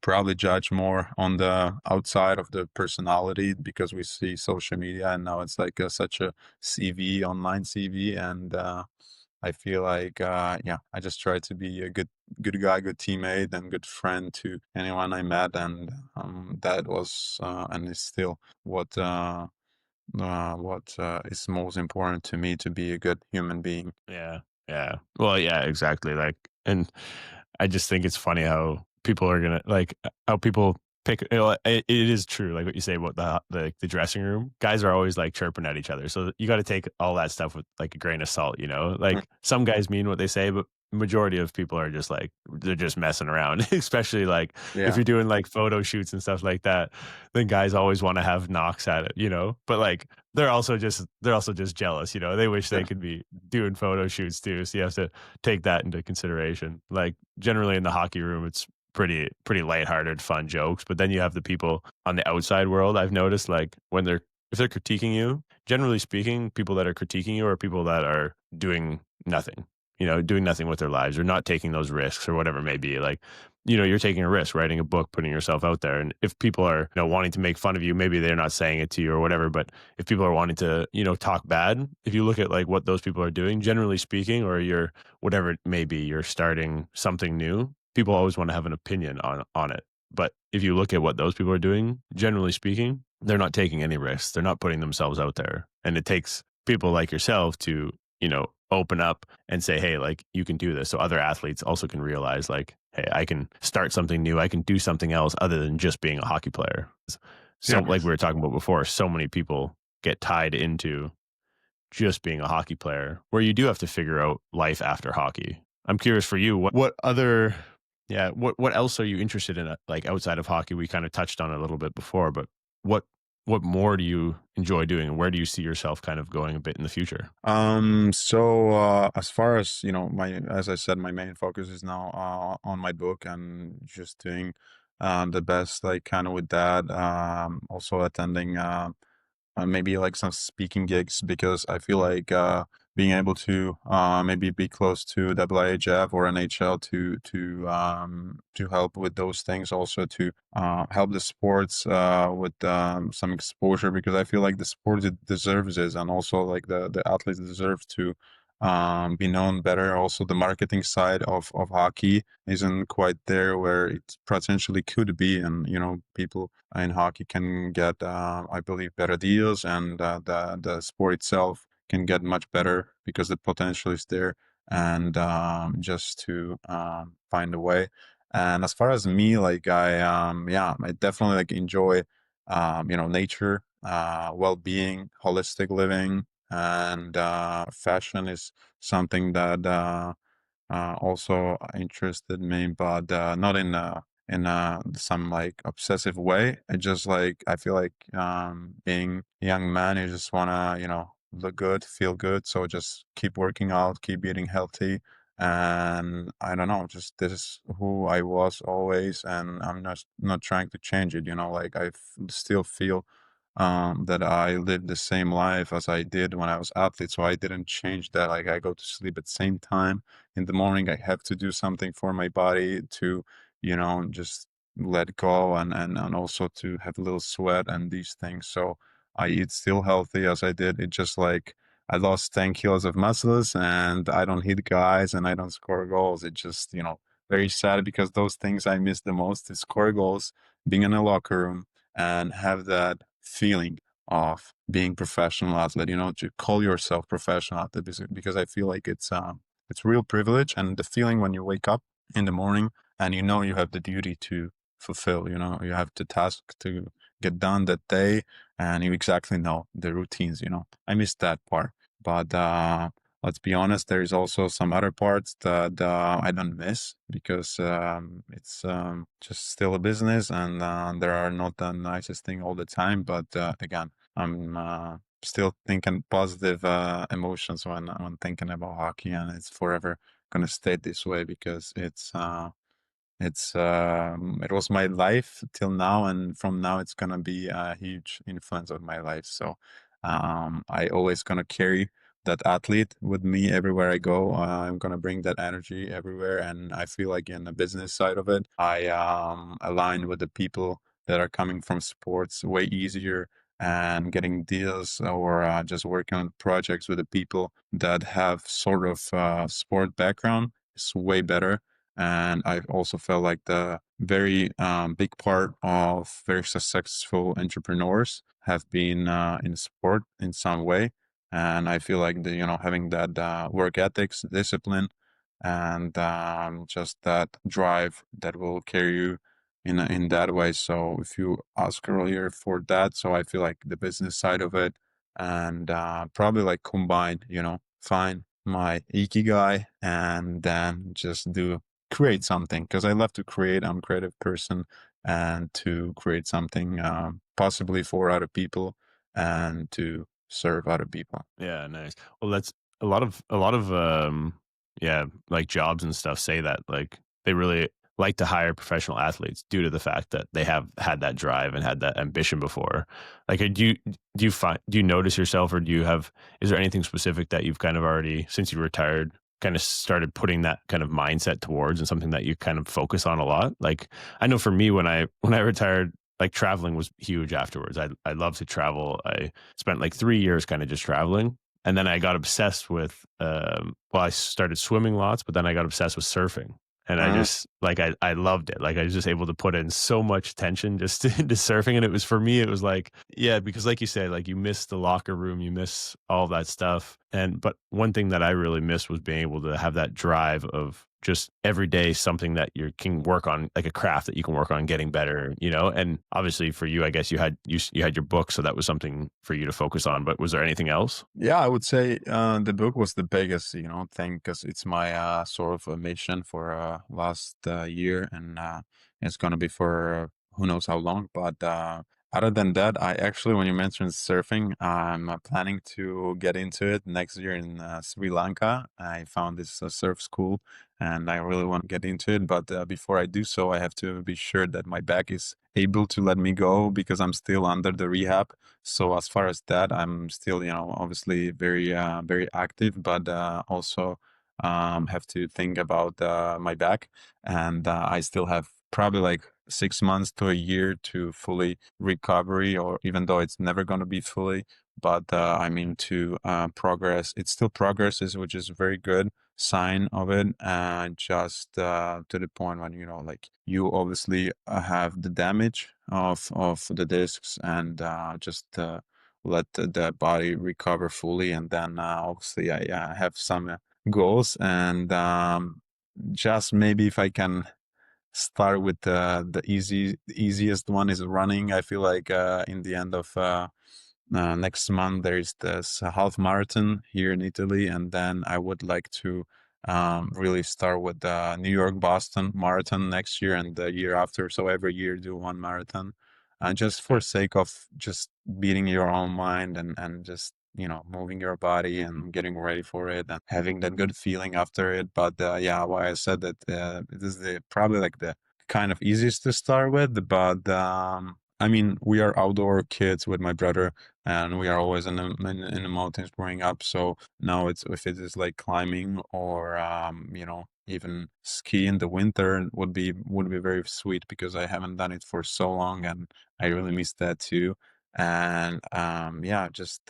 probably judge more on the outside of the personality, because we see social media, and now it's like such a CV, online CV. And I feel like yeah, I just try to be a good guy, good teammate, and good friend to anyone I met. And that was and is still what is most important to me, to be a good human being. Yeah. Yeah. Well, yeah, exactly. Like, and I just think it's funny how people are gonna like how people pick. It is true, like what you say about the dressing room. Guys are always like chirping at each other, so you got to take all that stuff with like a grain of salt. Mm. Like some guys mean what they say, but majority of people are just like they're just messing around. Especially like if Yeah, you're doing like photo shoots and stuff like that, then guys always want to have knocks at it. But like they're also just jealous. They wish yeah, they could be doing photo shoots too. So you have to take that into consideration. Like generally in the hockey room, it's pretty lighthearted, fun jokes. But then you have the people on the outside world. I've noticed like if they're critiquing you, generally speaking, people that are critiquing you are people that are doing nothing. Doing nothing with their lives or not taking those risks or whatever it may be. Like, you're taking a risk, writing a book, putting yourself out there. And if people are, wanting to make fun of you, maybe they're not saying it to you or whatever. But if people are wanting to, talk bad, if you look at like what those people are doing, generally speaking, or you're whatever it may be, you're starting something new, people always want to have an opinion on it. But if you look at what those people are doing, generally speaking, they're not taking any risks. They're not putting themselves out there. And it takes people like yourself to, open up and say, hey, like you can do this. So other athletes also can realize like, hey, I can start something new. I can do something else other than just being a hockey player. So yeah. like we were talking about before, so many people get tied into just being a hockey player, where you do have to figure out life after hockey. I'm curious for you, what other, yeah, what else are you interested in, like outside of hockey? We kind of touched on it a little bit before, but what what more do you enjoy doing, and where do you see yourself kind of going a bit in the future? So as far as as I said, my main focus is now on my book, and just doing the best like kind of with that. Also attending maybe like some speaking gigs, because I feel like being able to maybe be close to WIHF or NHL to help with those things, also to help the sports with some exposure, because I feel like the sport it deserves this, and also like the athletes deserve to be known better. Also, the marketing side of hockey isn't quite there where it potentially could be, and people in hockey can get, I believe, better deals, and the sport itself can get much better because the potential is there, and just to find a way. And as far as me, like I yeah, I definitely like enjoy. nature, well-being, holistic living, and fashion is something that also interested me, but not in some like obsessive way. I just like I feel like being a young man, you just wanna look good, feel good. So just keep working out, keep eating healthy, and I don't know, just this is who I was always, and I'm not trying to change it. Like still feel that I lived the same life as I did when I was athlete, so I didn't change that. Like I go to sleep at the same time in the morning. I have to do something for my body to, just let go, and also to have a little sweat and these things. So I eat still healthy as I did. It just like I lost 10 kilos of muscles and I don't hit guys and I don't score goals. It just, very sad because those things I miss the most is score goals, being in a locker room and have that feeling of being professional athlete, to call yourself professional athlete because I feel like it's real privilege, and the feeling when you wake up in the morning and you have the duty to fulfill, you have the task to get done that day, and you exactly know the routines. I miss that part, but let's be honest, there is also some other parts that I don't miss because it's just still a business, and there are not the nicest thing all the time. But again, I'm still thinking positive emotions when thinking about hockey, and it's forever gonna stay this way because it was my life till now, and from now it's gonna be a huge influence of my life. So I always gonna carry that athlete with me everywhere I go. I'm gonna bring that energy everywhere, and I feel like in the business side of it, I align with the people that are coming from sports way easier, and getting deals or just working on projects with the people that have sort of sport background is way better. And I also felt like the very big part of very successful entrepreneurs have been in sport in some way. And I feel like having that work ethics, discipline, and just that drive that will carry you in that way. So if you ask earlier for that, so I feel like the business side of it, and probably like combine, find my ikigai and then just do create something because I love to create. I'm a creative person, and to create something possibly for other people and to serve other people. Yeah, nice. Well, that's a lot of yeah, like jobs and stuff say that like they really like to hire professional athletes due to the fact that they have had that drive and had that ambition before. Like do you notice yourself, or is there anything specific that you've kind of already, since you retired, kind of started putting that kind of mindset towards, and something that you kind of focus on a lot? Like I know for me, when I retired, like traveling was huge afterwards. I love to travel. I spent like 3 years kinda just traveling, and then I got obsessed with, well, I started swimming lots, but then I got obsessed with surfing, and I Uh, just like, I loved it. Like, I was just able to put in so much attention just into surfing, and it was, for me, it was like, yeah, because like you say, like, you miss the locker room, you miss all that stuff, but one thing that I really missed was being able to have that drive of just every day something that you can work on, like a craft that you can work on getting better, and obviously for you, I guess you had your book, so that was something for you to focus on, but was there anything else? yeah, I would say the book was the biggest, thing because it's my sort of a mission for last year, and it's gonna be for who knows how long. But other than that, I actually, when you mentioned surfing, I'm planning to get into it next year in Sri Lanka. I found this surf school, and I really want to get into it. But before I do so, I have to be sure that my back is able to let me go because I'm still under the rehab. So as far as that, I'm still, obviously very, very active, but also have to think about my back, and I still have probably like 6 months to a year to fully recovery, or even though it's never going to be fully, but Yeah. I mean to progress. It still progresses, which is a very good sign of it. Just to the point when like you obviously have the damage of the discs, and just let the body recover fully, and then obviously I have some goals, and just maybe if I can start with the easiest one is running. I feel like in the end of next month there is this half marathon here in Italy, and then I would like to really start with the New York Boston marathon next year and the year after. So every year do one marathon, just for Nice. sake of just beating your own mind and just moving your body and getting ready for it and having that good feeling after it. But yeah, why I said that it is the probably like the kind of easiest to start with, but I mean, we are outdoor kids with my brother, and we are always in the mountains growing up. So now it's if it is like climbing or even ski in the winter would be very sweet because I haven't done it for so long, and I really miss that too. And yeah, just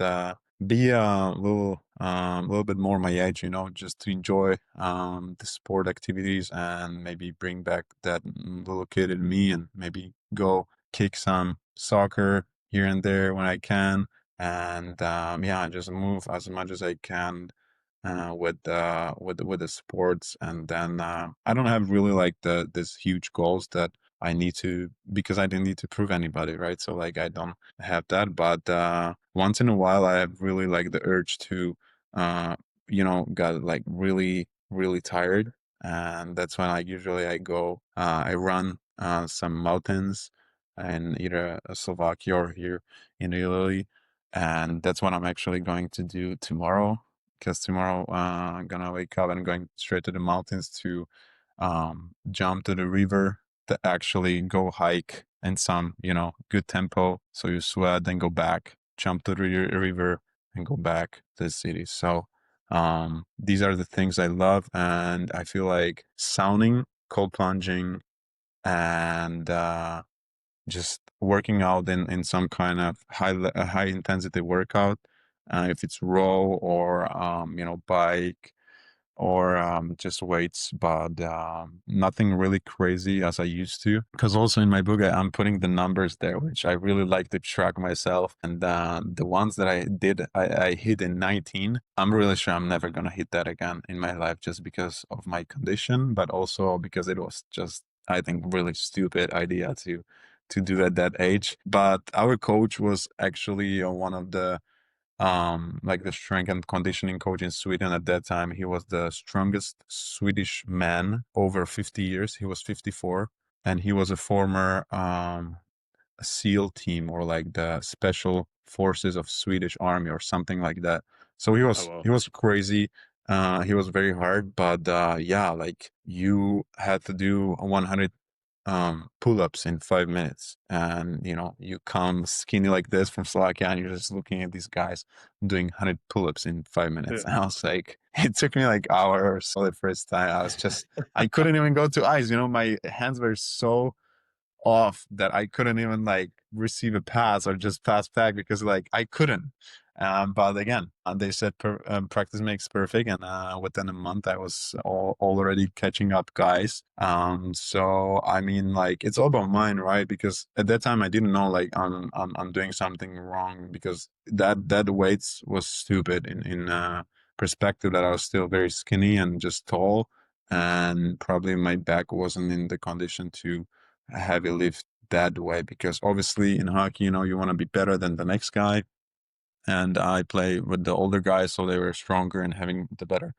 be little bit more my age, just to enjoy the sport activities and maybe bring back that little kid in me and maybe go kick some soccer here and there when I can, and yeah, just move as much as I can with the sports. And then I don't have really like this huge goals that I need to, because I didn't need to prove anybody, right? So like I don't have that, but once in a while I have really like the urge to uh got like really tired, and that's when I usually I go I run some mountains in either Slovakia or here in Italy, and that's what I'm actually going to do tomorrow, because tomorrow I'm gonna wake up and I'm going straight to the mountains to jump to the river, to actually go hike in some good tempo, so you sweat, then go back, jump to the river, and go back to the city. So these are the things I love, and I feel like sounding, cold plunging, and just working out in some kind of high intensity workout, if it's row or bike or just weights, but nothing really crazy as I used to. Because also in my book, I'm putting the numbers there, which I really like to track myself. And the ones that I did, I hit in 19. I'm really sure I'm never going to hit that again in my life, just because of my condition, but also because it was just, I think, really stupid idea to do at that age. But our coach was actually one of the like the strength and conditioning coach in Sweden at that time. He was the strongest Swedish man over 50 years. He was 54, and he was a former SEAL team, or like the special forces of Swedish army or something like that. So he Oh was well. he was crazy. He was very hard, but yeah, like you had to do 100 pull-ups in 5 minutes, and you come skinny like this from Slovakia, and you're just looking at these guys doing 100 pull-ups in 5 minutes, Yeah. and I was like, it took me like hours. So the first time I couldn't even go to ice. My hands were so off that I couldn't even like receive a pass or just pass back, because like I couldn't. But again, they said practice makes perfect, and within a month I was already catching up guys. So I mean, like it's all about mind, right? Because at that time I didn't know like I'm doing something wrong, because that weights was stupid in perspective, that I was still very skinny and just tall, and probably my back wasn't in the condition to heavy lift that way, because obviously in hockey, you want to be better than the next guy. And I play with the older guys, so they were stronger and having the better,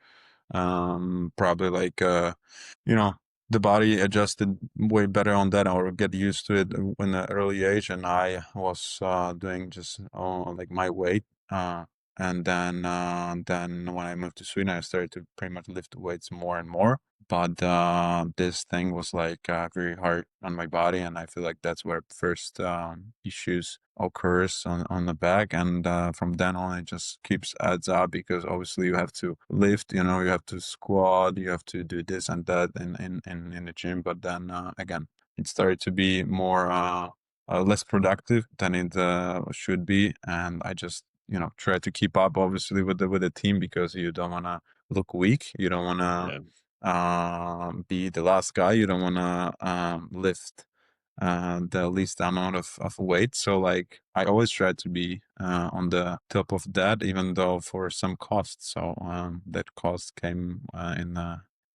probably like, you know, the body adjusted way better on that, or get used to it in an early age. And I was doing just like my weight. And then when I moved to Sweden, I started to pretty much lift weights more and more. But this thing was like very hard on my body, and I feel like that's where first issues occurs on the back. And from then on, it just keeps adds up, because obviously you have to lift, you have to squat, you have to do this and that in the gym. But then again, it started to be more less productive than it should be, and I just try to keep up obviously with the team, because you don't want to look weak, you don't want to Yeah. be the last guy. You don't want to lift the least amount of weight. So like I always try to be on the top of that, even though for some cost. So that cost came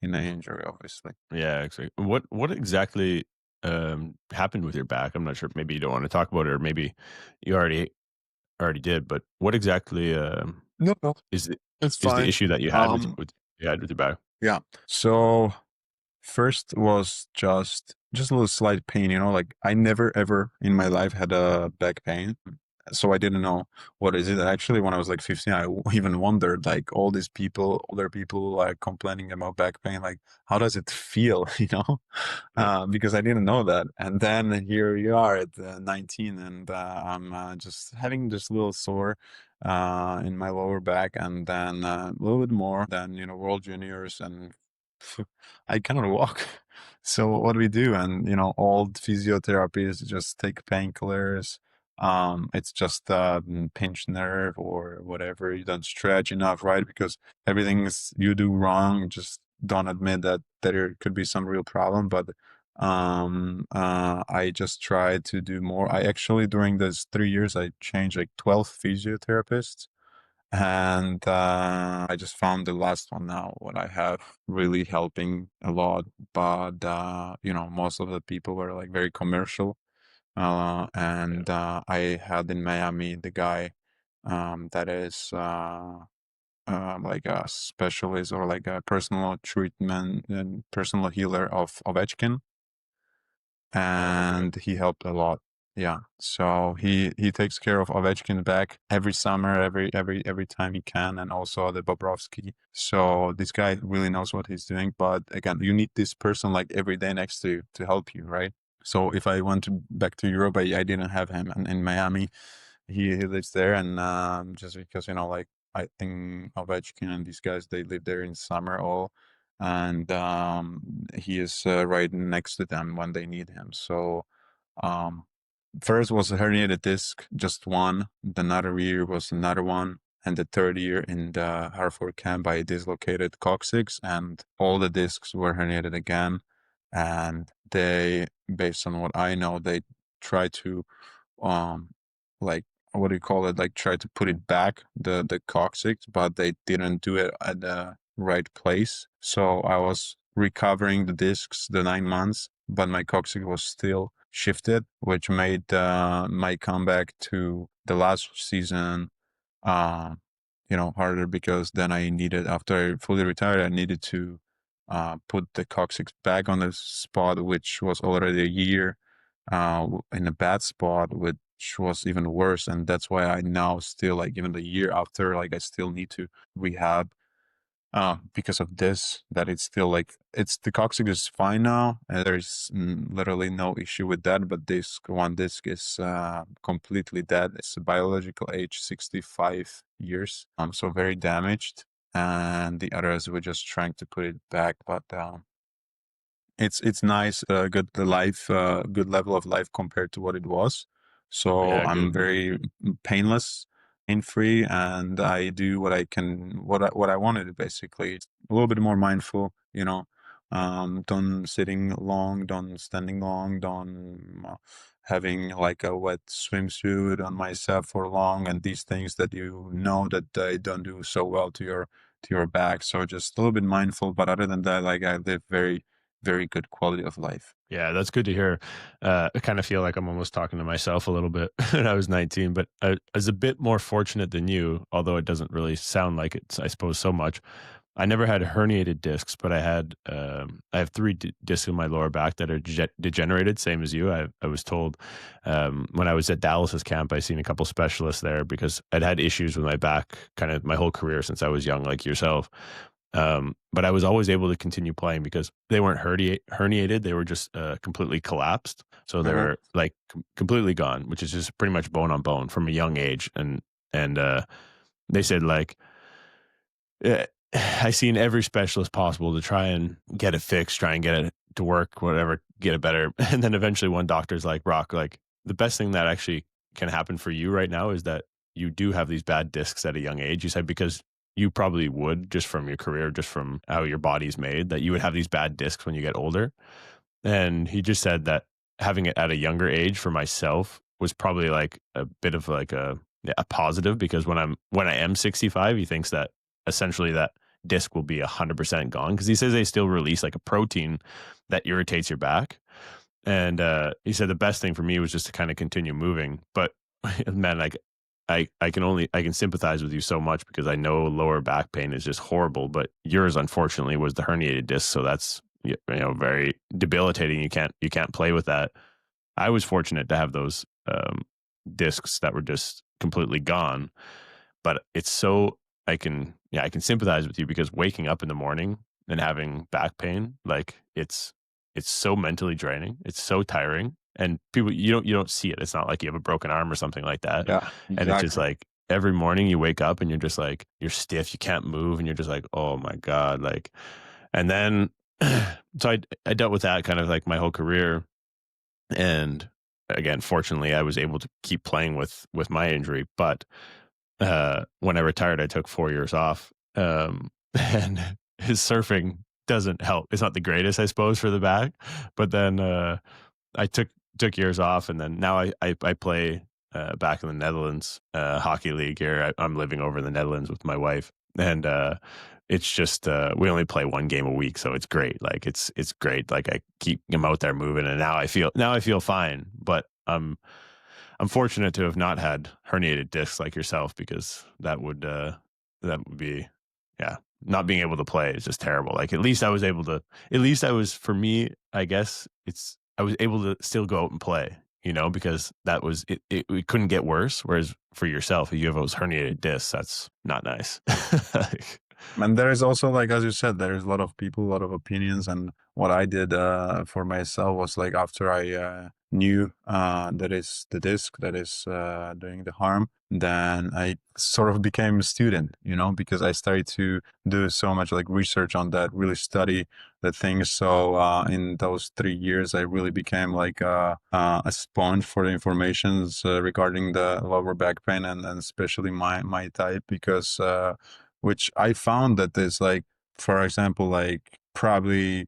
in an injury, obviously. Yeah, exactly. What exactly happened with your back? I'm not sure. Maybe you don't want to talk about it, or maybe you already did. But what exactly No, no, is the it's is the fine. issue that you had with Um, you had with your back? yeah. So first was just a little slight pain, like I never ever in my life had a back pain. So I didn't know what is it. Actually, when I was like 15, even wondered like all these people, older people like complaining about back pain, like how does it feel, Yeah, because I didn't know that. And then here you are at 19, and I'm just having this little sore in my lower back, and then a little bit more than World Juniors, and I cannot walk. So what do we do? And old physiotherapists just take painkillers. It's just pinched nerve or whatever. You don't stretch enough, right? Because everything is you do wrong. Just don't admit that there could be some real problem. But I just tried to do more. I actually during those 3 years I changed like 12 physiotherapists, and I just found the last one now what I have really helping a lot. But most of the people were like very commercial, yeah, and I had in Miami the guy that is like a specialist or like a personal treatment and personal healer of Ovechkin, oh, okay, and he helped a lot. Yeah, so he takes care of Ovechkin back every summer, every time he can, and also the Bobrovsky. So this guy really knows what he's doing. But again, you need this person like every day next to you to help you, right? So if I went back to Europe, I didn't have him, and in Miami, he lives there, and just because like I think Ovechkin and these guys they live there in summer all, and he is right next to them when they need him. So um, first was a herniated disc, just one. The another year was another one. And the third year in the Hartford camp, I dislocated coccyx, and all the discs were herniated again. And they, based on what I know, they try to, um, like, what do you call it? Like, try to put it back, the coccyx, but they didn't do it at the right place. So I was recovering the discs the 9 months, but my coccyx was still shifted, which made my comeback to the last season, uh, harder because then I needed, after I fully retired, I needed to put the coccyx back on the spot, which was already a year in a bad spot, which was even worse. And that's why I now still, like, even the year after, like, I still need to rehab because of this, that it's still like it's the coccyx is fine now, and there's literally no issue with that. But this one disc is completely dead. It's a biological age 65 years, so very damaged. And the others we're just trying to put it back, but it's nice, good the life, good level of life compared to what it was. So yeah, I'm good. very painless, pain free, and I do what I can, what I wanted to basically. A little bit more mindful, don't sitting long, don't standing long, don't having like a wet swimsuit on myself for long, and these things that that I don't do so well to your back. So just a little bit mindful, but other than that, like I live very good quality of life. Yeah, that's good to hear. I kind of feel like I'm almost talking to myself a little bit when I was 19, but I was a bit more fortunate than you, although it doesn't really sound like it, I suppose, so much. I never had herniated discs, but I have three discs in my lower back that are degenerated, same as you. I was told when I was at Dallas's camp, I seen a couple specialists there because I'd had issues with my back kind of my whole career since I was young, like yourself. But I was always able to continue playing because they weren't herniated. They were just completely collapsed. So they Uh-huh. were like completely gone, which is just pretty much bone on bone from a young age. And they said like, I seen every specialist possible to try and get it fixed, try and get it to work, whatever, get it better. And then eventually one doctor's like, Rock, like the best thing that actually can happen for you right now is that you do have these bad discs at a young age. You said because you probably would just from your career, just from how your body's made, that you would have these bad discs when you get older. And he just said that having it at a younger age for myself was probably like a bit of like a positive because when I am 65, he thinks that essentially that disc will be 100% gone, because he says they still release like a protein that irritates your back. And he said the best thing for me was just to kind of continue moving. But man, like I can sympathize with you so much, because I know lower back pain is just horrible. But yours, unfortunately, was the herniated disc, so that's, very debilitating. You can't play with that. I was fortunate to have those discs that were just completely gone. But it's so, I can sympathize with you, because waking up in the morning and having back pain, like it's so mentally draining. It's so tiring. And people, you don't see it. It's not like you have a broken arm or something like that. Yeah, And it's just exactly. like every morning you wake up and you're just like, you're stiff, you can't move, and you're just like, oh my God. Like, and then so I dealt with that kind of like my whole career. And again, fortunately, I was able to keep playing with my injury. But when I retired, I took 4 years off. And his surfing doesn't help. It's not the greatest, I suppose, for the back. But then I took years off, and then now I play back in the Netherlands, hockey league here. I'm living over in the Netherlands with my wife, and it's just we only play one game a week, so it's great. Like it's great. Like I keep him out there moving, and now I feel fine. But I'm fortunate to have not had herniated discs like yourself, because that would be, yeah, not being able to play is just terrible. Like at least I was, for me, I guess I was able to still go out and play, because that was it couldn't get worse. Whereas for yourself, if you have those herniated discs, that's not nice. Like, And there is also, like as you said, there's a lot of people, a lot of opinions. And what I did for myself was like, after I knew that is the disc that is doing the harm, then I sort of became a student, because I started to do so much like research on that, really study the things. So in those 3 years, I really became like a sponge for the informations regarding the lower back pain, and especially my type, because which I found that there's like, for example, like probably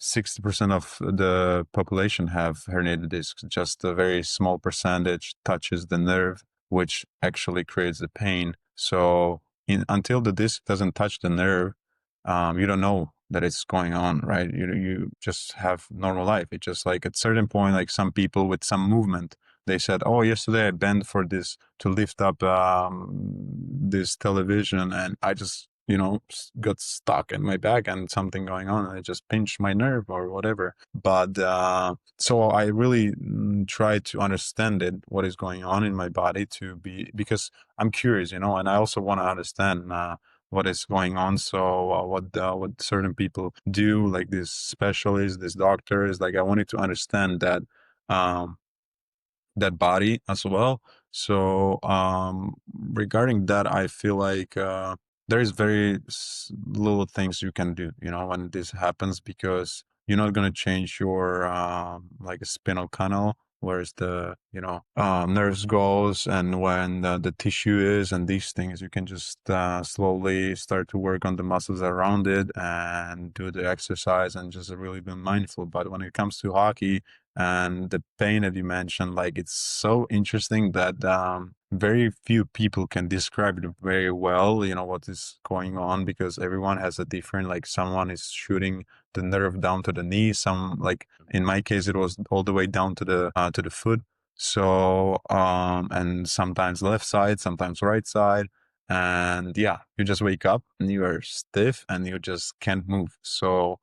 60% of the population have herniated discs. Just a very small percentage touches the nerve, which actually creates the pain. So until the disc doesn't touch the nerve, you don't know that it's going on, right? You just have normal life. It's just like at certain point, like some people with some movement, they said, "Oh, yesterday I bent for this to lift up this television, and I just got stuck in my back and something going on, and I just pinched my nerve or whatever." But so I really try to understand it, what is going on in my body, because I'm curious, and I also want to understand what is going on. So what certain people do, like these specialists, these doctors, like I wanted to understand um, that body as well. So regarding that, I feel like there is very little things you can do, when this happens, because you're not going to change your like a spinal canal, where's the nerves goes, and when the tissue is, and these things, you can just slowly start to work on the muscles around it and do the exercise and just really be mindful. But when it comes to hockey and the pain that you mentioned, like it's so interesting that very few people can describe it very well, what is going on, because everyone has a different, like someone is shooting the nerve down to the knee, some, like in my case it was all the way down to the foot. So and sometimes left side, sometimes right side. And yeah, you just wake up and you are stiff and you just can't move. So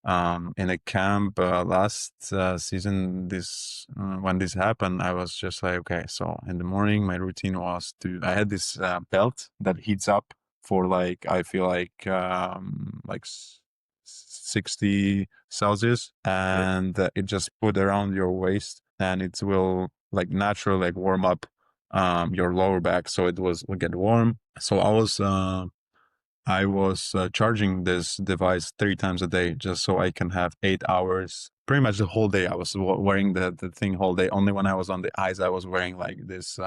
in a camp last season, this when this happened, I was just like, okay, so in the morning my routine was I had this belt that heats up for, like, I feel like 60 Celsius, yeah. and it just put around your waist, and it will like naturally like warm up your lower back, so will get warm. So I was charging this device 3 times a day, just so I can have 8 hours. Pretty much the whole day I was wearing the thing whole day. Only when I was on the ice, I was wearing like this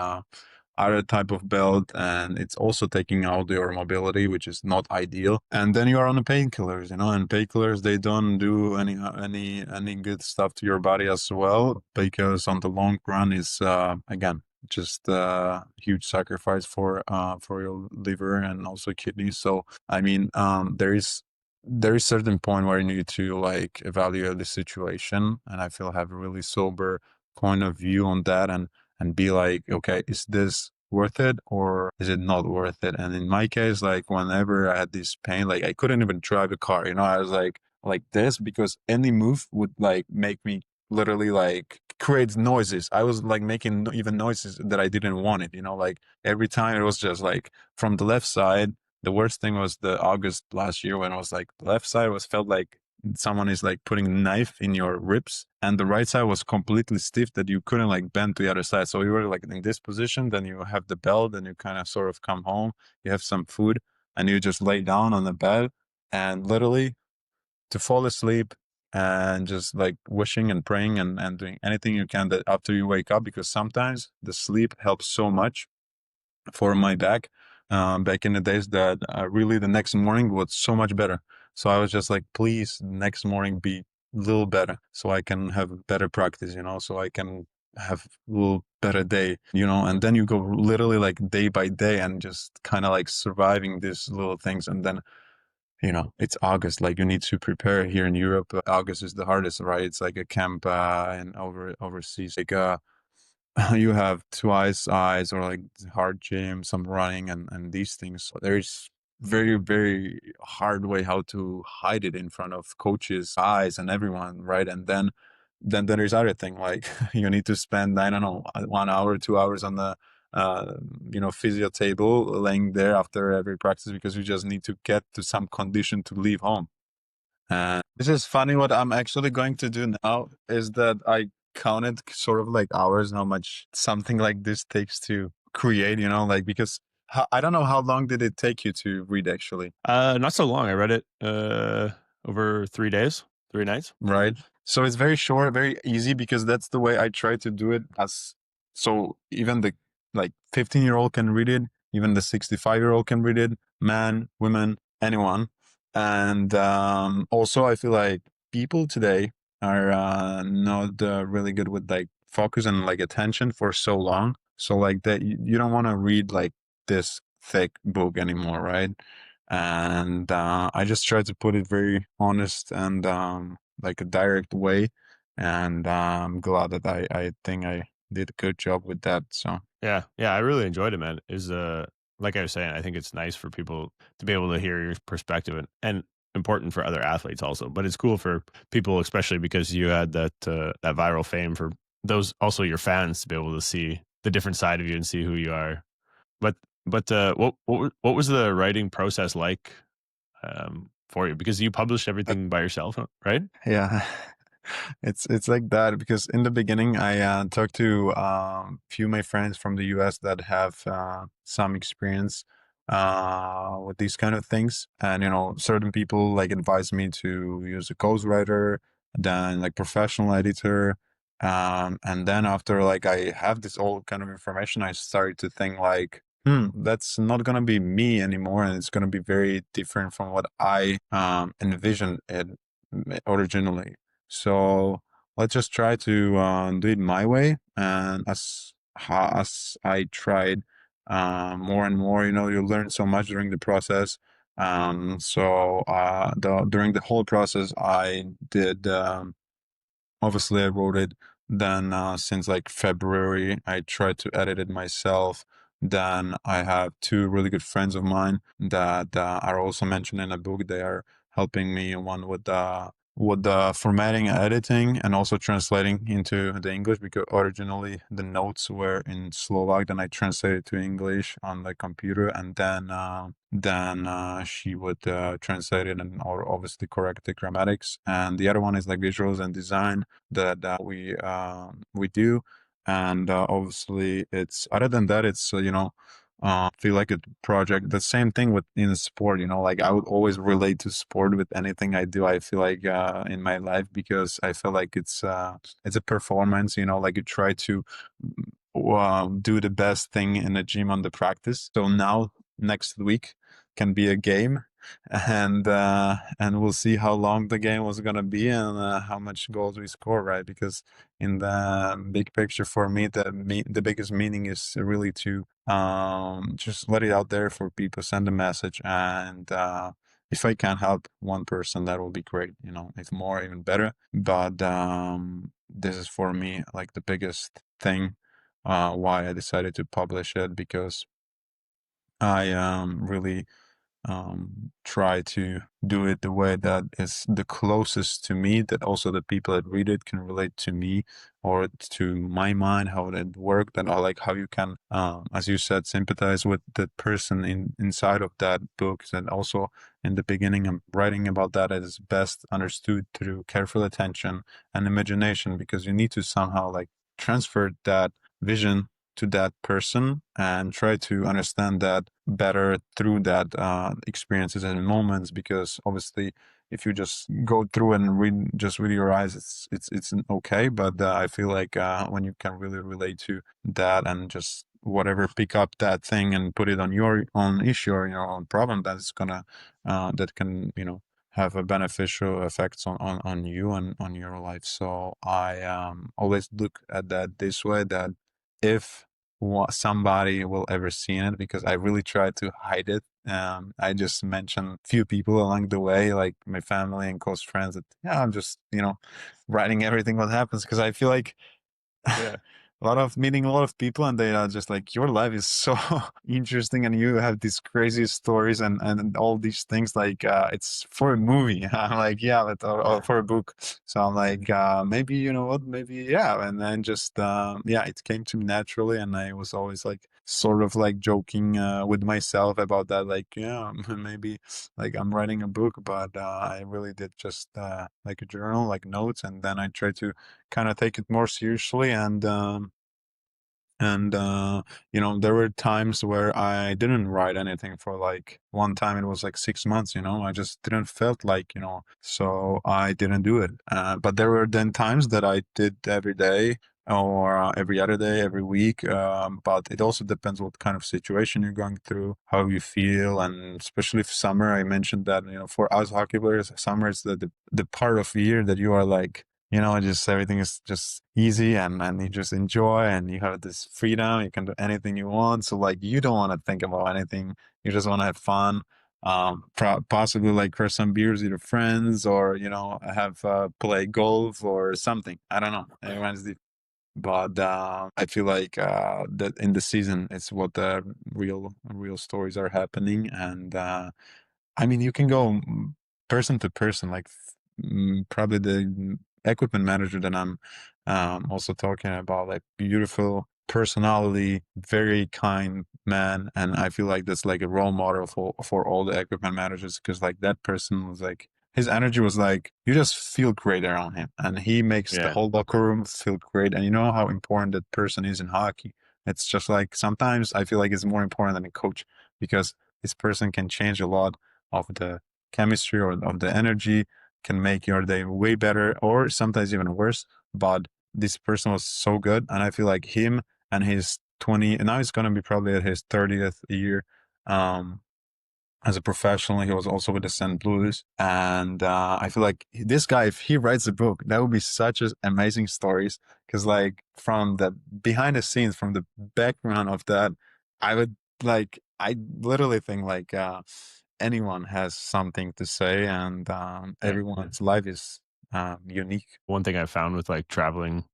other type of belt, and it's also taking out your mobility, which is not ideal. And then you are on the painkillers, and painkillers, they don't do any good stuff to your body as well, because on the long run is again, just huge sacrifice for your liver and also kidneys. So I mean, there is certain point where you need to like evaluate the situation, and I feel have a really sober point of view on that, and be like, okay, is this worth it or is it not worth it? And in my case, like whenever I had this pain, like I couldn't even drive a car, I was like this, because any move would like make me literally like create noises. I was like making even noises that I didn't want it, like every time it was just like from the left side. The worst thing was the August last year when I was like the left side was felt like someone is like putting a knife in your ribs, and the right side was completely stiff that you couldn't like bend to the other side. So you were like in this position, then you have the belt, then you kind of sort of come home, you have some food, and you just lay down on the bed and literally to fall asleep, and just like wishing and praying and doing anything you can that after you wake up, because sometimes the sleep helps so much for my back in the days, that really the next morning was so much better. So I was just like, please, next morning be a little better so I can have better practice, so I can have a little better day, and then you go literally like day by day and just kind of like surviving these little things. And then, it's August, like you need to prepare here in Europe. August is the hardest, right? It's like a camp and overseas, like you have twice eyes or like hard gym, some running and these things. So there's very, very hard way how to hide it in front of coaches' eyes and everyone, right? And then there's other thing, like you need to spend, I don't know, 1 hour, 2 hours on the physio table laying there after every practice, because you just need to get to some condition to leave home. And this is funny. What I'm actually going to do now is that I counted sort of like hours, how much something like this takes to create, like, because I don't know how long did it take you to read actually, Not so long. I read it over 3 days, 3 nights. right? So it's very short, very easy, because that's the way I try to do it. So even the like 15-year-old can read it, even the 65-year-old can read it, man, women, anyone. And also, I feel like people today are not really good with like focus and like attention for so long. So like that, you don't want to read like this thick book anymore, right? And I just try to put it very honest and like a direct way. And I'm glad that I think I did a good job with that. So Yeah, yeah, I really enjoyed it, man. Is like I was saying, I think it's nice for people to be able to hear your perspective, and important for other athletes also. But it's cool for people, especially because you had that viral fame, for those also your fans to be able to see the different side of you and see who you are. But what was the writing process like for you? Because you published uh, everything by yourself, right? yeah, it's like that, because in the beginning I talked to few of my friends from the US that have some experience with these kind of things, and certain people like advised me to use a ghostwriter, then like professional editor, and then after like I have this all kind of information, I started to think like, that's not gonna be me anymore, and it's gonna be very different from what I envisioned it originally. So let's just try to do it my way. And as I tried more and more, you learn so much during the process. During the whole process, I did. Obviously, I wrote it. Then, since like February, I tried to edit it myself. Then I have two really good friends of mine that are also mentioned in a book. They are helping me, one with the formatting and editing, and also translating into the English, because originally the notes were in Slovak. Then I translated to English on the computer, and then she would translate it and or obviously correct the grammatics. And the other one is like visuals and design that we do. And obviously, it's other than that, it's feel like a project. The same thing with in sport. Like I would always relate to sport with anything I do. I feel like in my life, because I feel like it's a performance. Like you try to do the best thing in the gym on the practice. So now next week can be a game. and we'll see how long the game was gonna be and how much goals we score, right? Because in the big picture for me, the biggest meaning is really to just let it out there for people, send a message, and if I can help one person, that will be great. You know, if more, even better. But this is for me like the biggest thing why I decided to publish it, because I really try to do it the way that is the closest to me, that also the people that read it can relate to me or to my mind, how it worked, and I like how you can, as you said, sympathize with the person inside of that book. And also in the beginning, I'm writing about that as best understood through careful attention and imagination, because you need to somehow like transfer that vision to that person and try to understand that better through that experiences and moments. Because obviously if you just go through and read just with your eyes, it's okay, but I feel like when you can really relate to that and just whatever, pick up that thing and put it on your own issue or your own problem, that's gonna that can, you know, have a beneficial effects on you and on your life. So I always look at that this way, that if somebody will ever see it, because I really try to hide it. I just mentioned few people along the way, like my family and close friends, that yeah, I'm just, you know, writing everything what happens, because I feel like Yeah. a lot of meeting a lot of people, and they are just like, your life is so interesting and you have these crazy stories and all these things, like it's for a movie. I'm like, yeah, but or for a book. So I'm like, maybe, you know what, maybe yeah. And then just yeah, it came to me naturally, and I was always like sort of like joking with myself about that, like yeah, maybe like I'm writing a book, but I really did just like a journal, like notes, and then I try to kind of take it more seriously. And you know, there were times where I didn't write anything for like, one time it was like 6 months, you know, I just didn't felt like, you know, so I didn't do it. But there were then times that I did every day or every other day, every week. But it also depends what kind of situation you're going through, how you feel, and especially if summer, I mentioned that, you know, for us hockey players, summer is the part of the year that you are like, you know, just everything is just easy, and you just enjoy, and you have this freedom. You can do anything you want. So like, you don't want to think about anything. You just want to have fun. Possibly like for some beers with your friends, or, you know, have play golf or something. I don't know. Everyone's different. But I feel like that in the season, it's what the real stories are happening. And I mean, you can go person to person, like probably the equipment manager that I'm also talking about, like beautiful personality, very kind man, and I feel like that's like a role model for all the equipment managers, because like that person was like, his energy was like, you just feel great around him, and he makes the Yeah. whole locker room feel great. And you know how important that person is in hockey. It's just like, sometimes I feel like it's more important than a coach, because this person can change a lot of the chemistry or of the energy, can make your day way better or sometimes even worse. But this person was so good, and I feel like him and his 20, and now he's going to be probably at his 30th year um as a professional. He was also with the St. Louis, and I feel like this guy, if he writes a book, that would be such amazing stories, because like from the behind the scenes, from the background of that, I would like, I literally think like anyone has something to say, and Yeah. everyone's life is unique. One thing I found with like traveling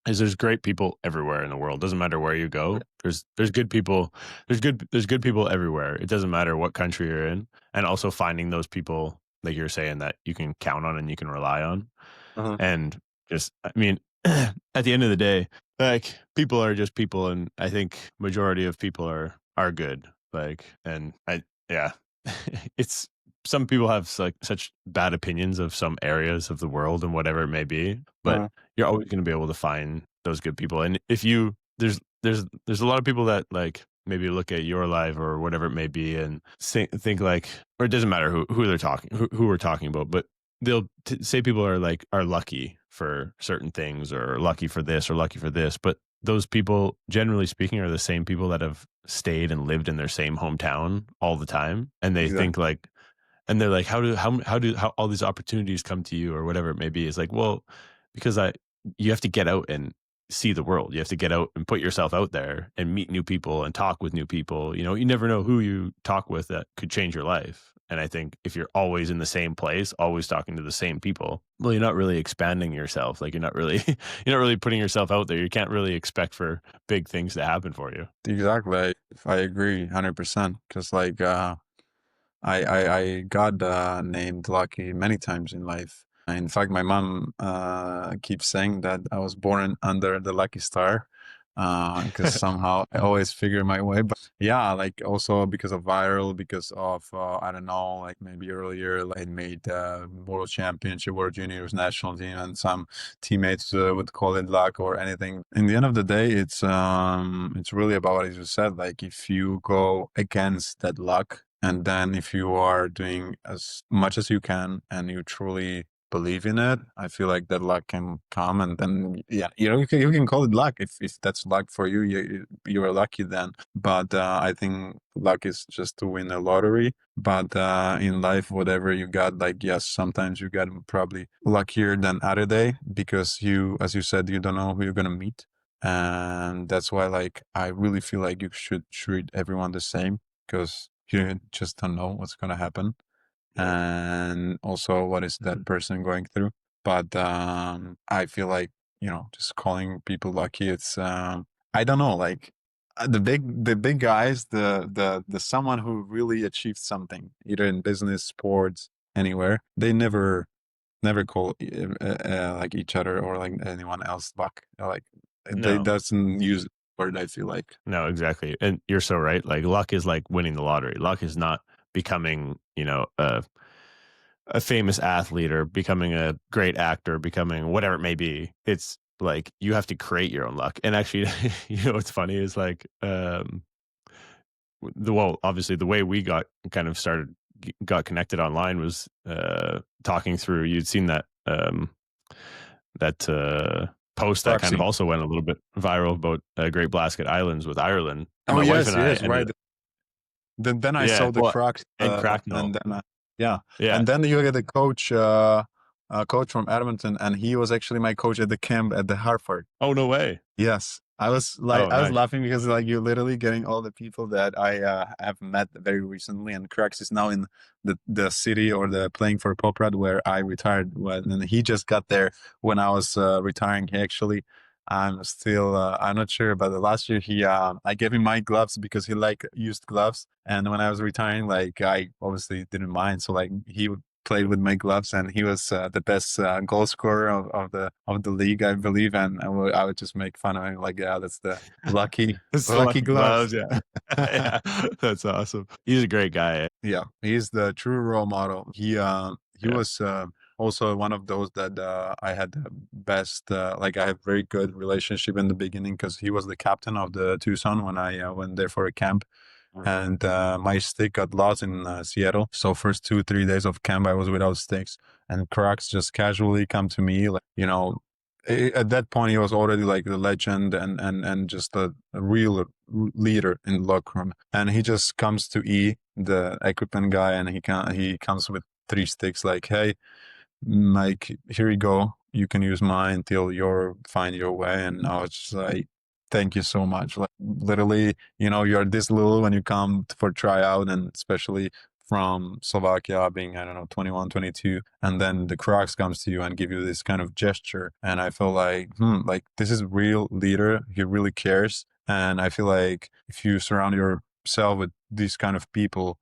is there's great people everywhere in the world. Doesn't matter where you go. There's good people. There's good people everywhere. It doesn't matter what country you're in. And also finding those people, like you're saying, that you can count on and you can rely on. Uh-huh. And just, I mean, at the end of the day, like people are just people, and I think majority of people are good. Like, and I, yeah, it's, some people have like such bad opinions of some areas of the world and whatever it may be, but Uh-huh. you're always going to be able to find those good people. And if you, there's a lot of people that like maybe look at your life or whatever it may be and think like, or it doesn't matter who they're talking, who we're talking about, but they'll say people are like, are lucky for certain things or lucky for this or lucky for this. But those people, generally speaking, are the same people that have stayed and lived in their same hometown all the time. And they think Exactly. like, And they're like, how all these opportunities come to you or whatever it may be? It's like, well, because you have to get out and see the world. You have to get out and put yourself out there and meet new people and talk with new people. You know, you never know who you talk with that could change your life. And I think if you're always in the same place, always talking to the same people, well, you're not really expanding yourself. Like you're not really you're not really putting yourself out there. You can't really expect for big things to happen for you. Exactly. I agree 100% because like I got named lucky many times in life. In fact, my mom keeps saying that I was born under the lucky star because somehow I always figure my way. But yeah, like also because of viral, because of I don't know, like maybe earlier like, I made world championship, world juniors, national team, and some teammates would call it luck or anything. In the end of the day, it's really about as you said. Like if you go against that luck, and then if you are doing as much as you can and you truly believe in it, I feel like that luck can come. And then, yeah, you can call it luck. If that's luck for you, you are lucky then. But I think luck is just to win a lottery. But in life, whatever you got, like, yes, sometimes you get probably luckier than other day because as you said, you don't know who you're going to meet. And that's why, like, I really feel like you should treat everyone the same because you just don't know what's going to happen Yeah. and also what is that person going through. But I feel like just calling people lucky, it's I don't know, like the big guys, the someone who really achieved something either in business, sports, anywhere, they never call like each other or like anyone else luck, like they No. doesn't use the word, I feel like. No, exactly. And you're so right. Like luck is like winning the lottery. Luck is not becoming, a famous athlete or becoming a great actor, becoming whatever it may be. It's like you have to create your own luck. And actually, what's funny is like obviously the way we got kind of started got connected online was talking through. You'd seen that post that kind of Proxy. also went a little bit viral about Great Blasket Islands with Ireland. Oh My wife yes, and I yes, ended right. up, Then I yeah, saw the well, Crocs, and and Cracknell, then yeah, yeah. and then you get a coach from Edmonton, and he was actually my coach at the camp at the Hartford. Oh, no way. Yes, Oh, I was nice. laughing because like you're literally getting all the people that I have met very recently, and Crux is now in the city or the playing for Poprad where I retired when, and he just got there when I was retiring. He actually, I'm still I'm not sure, but the last year he I gave him my gloves because he like used gloves, and when I was retiring, like I obviously didn't mind, so like he would played with my gloves, and he was the best goal scorer of the league, I believe. And I would just make fun of him, like, yeah, that's the lucky It's the lucky lucky gloves, gloves. yeah. Yeah, that's awesome. He's a great guy. Yeah, he's the true role model. He Yeah. was also one of those that I had the best, like I have very good relationship in the beginning because he was the captain of the Tucson when I went there for a camp. And my stick got lost in Seattle. So first 2 3 days of camp, I was without sticks, and Crocs just casually come to me, like at that point he was already like the legend and just a real leader in the locker room. And he just comes to the equipment guy, and he comes with 3 sticks, like, hey, like, here you go. You can use mine till you find your way. And I was just like, thank you so much. Like, literally, you're this little when you come for tryout, and especially from Slovakia, being, I don't know, 21, 22, and then the Crocs comes to you and give you this kind of gesture. And I feel like, like this is real leader. He really cares. And I feel like if you surround yourself with these kind of people,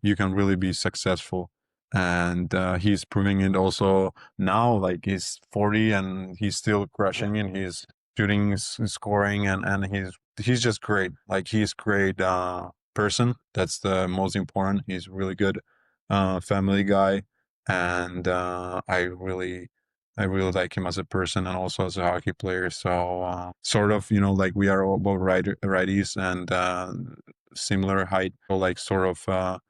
you can really be successful. And he's proving it also now. Like, he's 40 and he's still crushing, and he's shooting, scoring, and he's just great. Like, he's great person. That's the most important. He's really good family guy, and I really like him as a person and also as a hockey player. So sort of, like, we are all both righties and similar height, or like sort of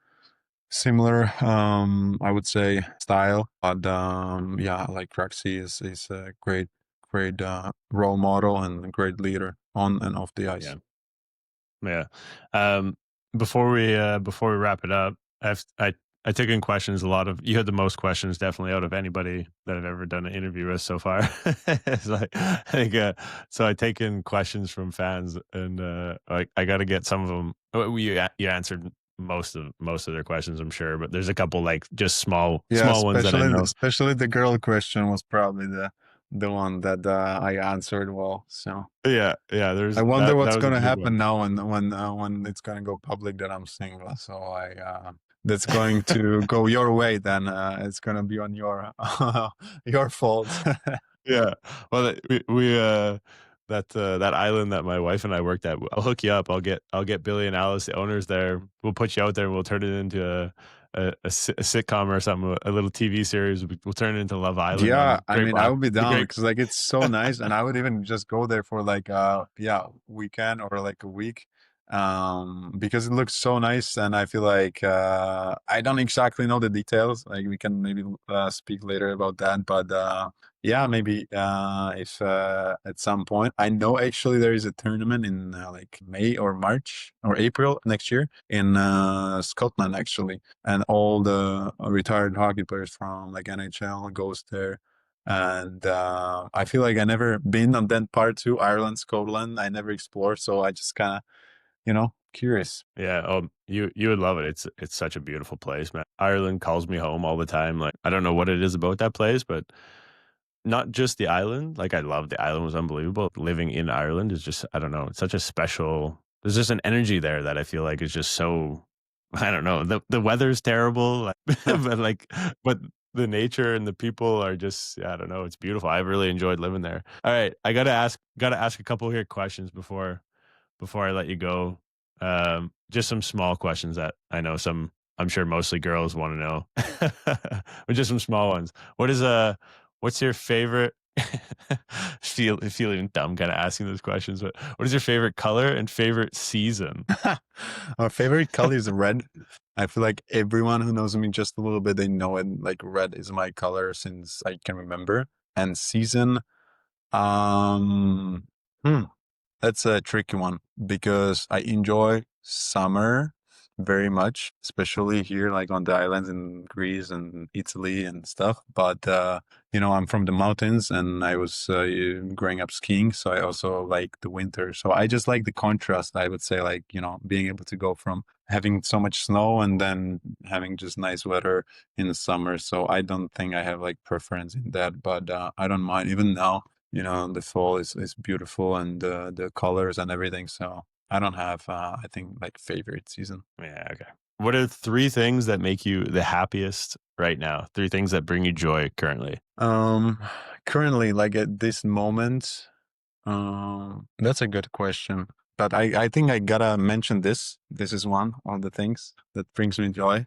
similar, I would say, style. But yeah, like Roxy is a great role model and a great leader on and off the ice. Yeah. Yeah. Um, before we wrap it up, I took in questions. A lot of you had the most questions, definitely out of anybody that I've ever done an interview with so far. It's like, I think, so I take in questions from fans, and I got to get some of them. You answered most of their questions, I'm sure, but there's a couple like just Yeah, small ones that I know. especially the girl question was probably the one that I answered well. So Yeah, yeah. I There's wonder that what's was a gonna big happen one. now when it's gonna go public that I'm single. So that's going to go your way. Then it's gonna be on your your fault. Yeah. Well, that island that my wife and I worked at, I'll hook you up. I'll get Billy and Alice, the owners there. We'll put you out there and we'll turn it into a sitcom or something, a little TV series. We'll turn it into Love Island Yeah, on I mean, I would be The down Great. because like it's so nice, and I would even just go there for like yeah, weekend or like a week, because it looks so nice, and I feel like I don't exactly know the details. Like we can maybe speak later about that, but yeah, maybe if at some point I know actually there is a tournament in like May or March or April next year in Scotland actually, and all the retired hockey players from like NHL goes there. And I feel like I never been on that part to Ireland, Scotland. I never explored, so I just kind of, curious. Yeah. Oh, you would love it. It's such a beautiful place, man. Ireland calls me home all the time. Like I don't know what it is about that place, but not just the island. Like I love the island was unbelievable. Living in Ireland is just I don't know. It's such a special. There's just an energy there that I feel like is just so. I don't know. The weather's terrible, like, but the nature and the people are just I don't know. It's beautiful. I really enjoyed living there. All right, I gotta ask a couple here questions before I let you go. Just some small questions that I know some I'm sure mostly girls want to know. But just some small ones. What's your favorite feeling dumb kind of asking those questions, but what is your favorite color and favorite season? My favorite color is red. I feel like everyone who knows me just a little bit, they know it. Like red is my color since I can remember. And season, um, hmm, that's a tricky one because I enjoy summer very much, especially here, like on the islands in Greece and Italy and stuff. But I'm from the mountains, and I was growing up skiing, so I also like the winter. So I just like the contrast. I would say, like being able to go from having so much snow and then having just nice weather in the summer. So I don't think I have like preference in that, but I don't mind even now. The fall is beautiful, and the colors and everything. So I don't have, I think, like favorite season. Yeah, okay. What are three things that make you the happiest right now? Three things that bring you joy currently. Um, Currently, like at this moment, that's a good question. But I think I gotta mention this. This is one of the things that brings me joy,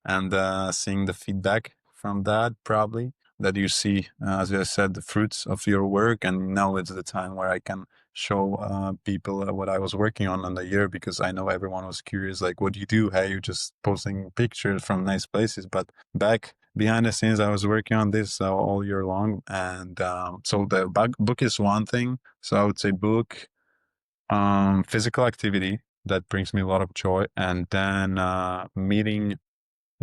and seeing the feedback from that probably that you see, as I said, the fruits of your work. And now it's the time where I can show people what I was working on in the year, because I know everyone was curious, like, what do you do? Hey, you're just posting pictures from nice places, but back behind the scenes, I was working on this all year long. And so the book is one thing. So I would say book, physical activity that brings me a lot of joy, and then meeting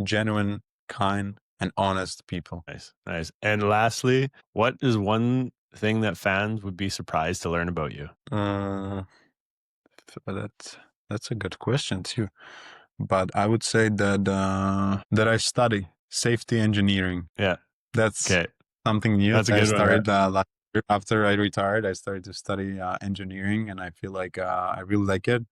genuine, kind, and honest people. Nice, nice. And lastly, what is one thing that fans would be surprised to learn about you? Uh, that's a good question too. But I would say that I study safety engineering. Yeah. That's Okay. something new. That's a I good one. Yeah. started last year after I retired. I started to study engineering, and I feel like I really like it.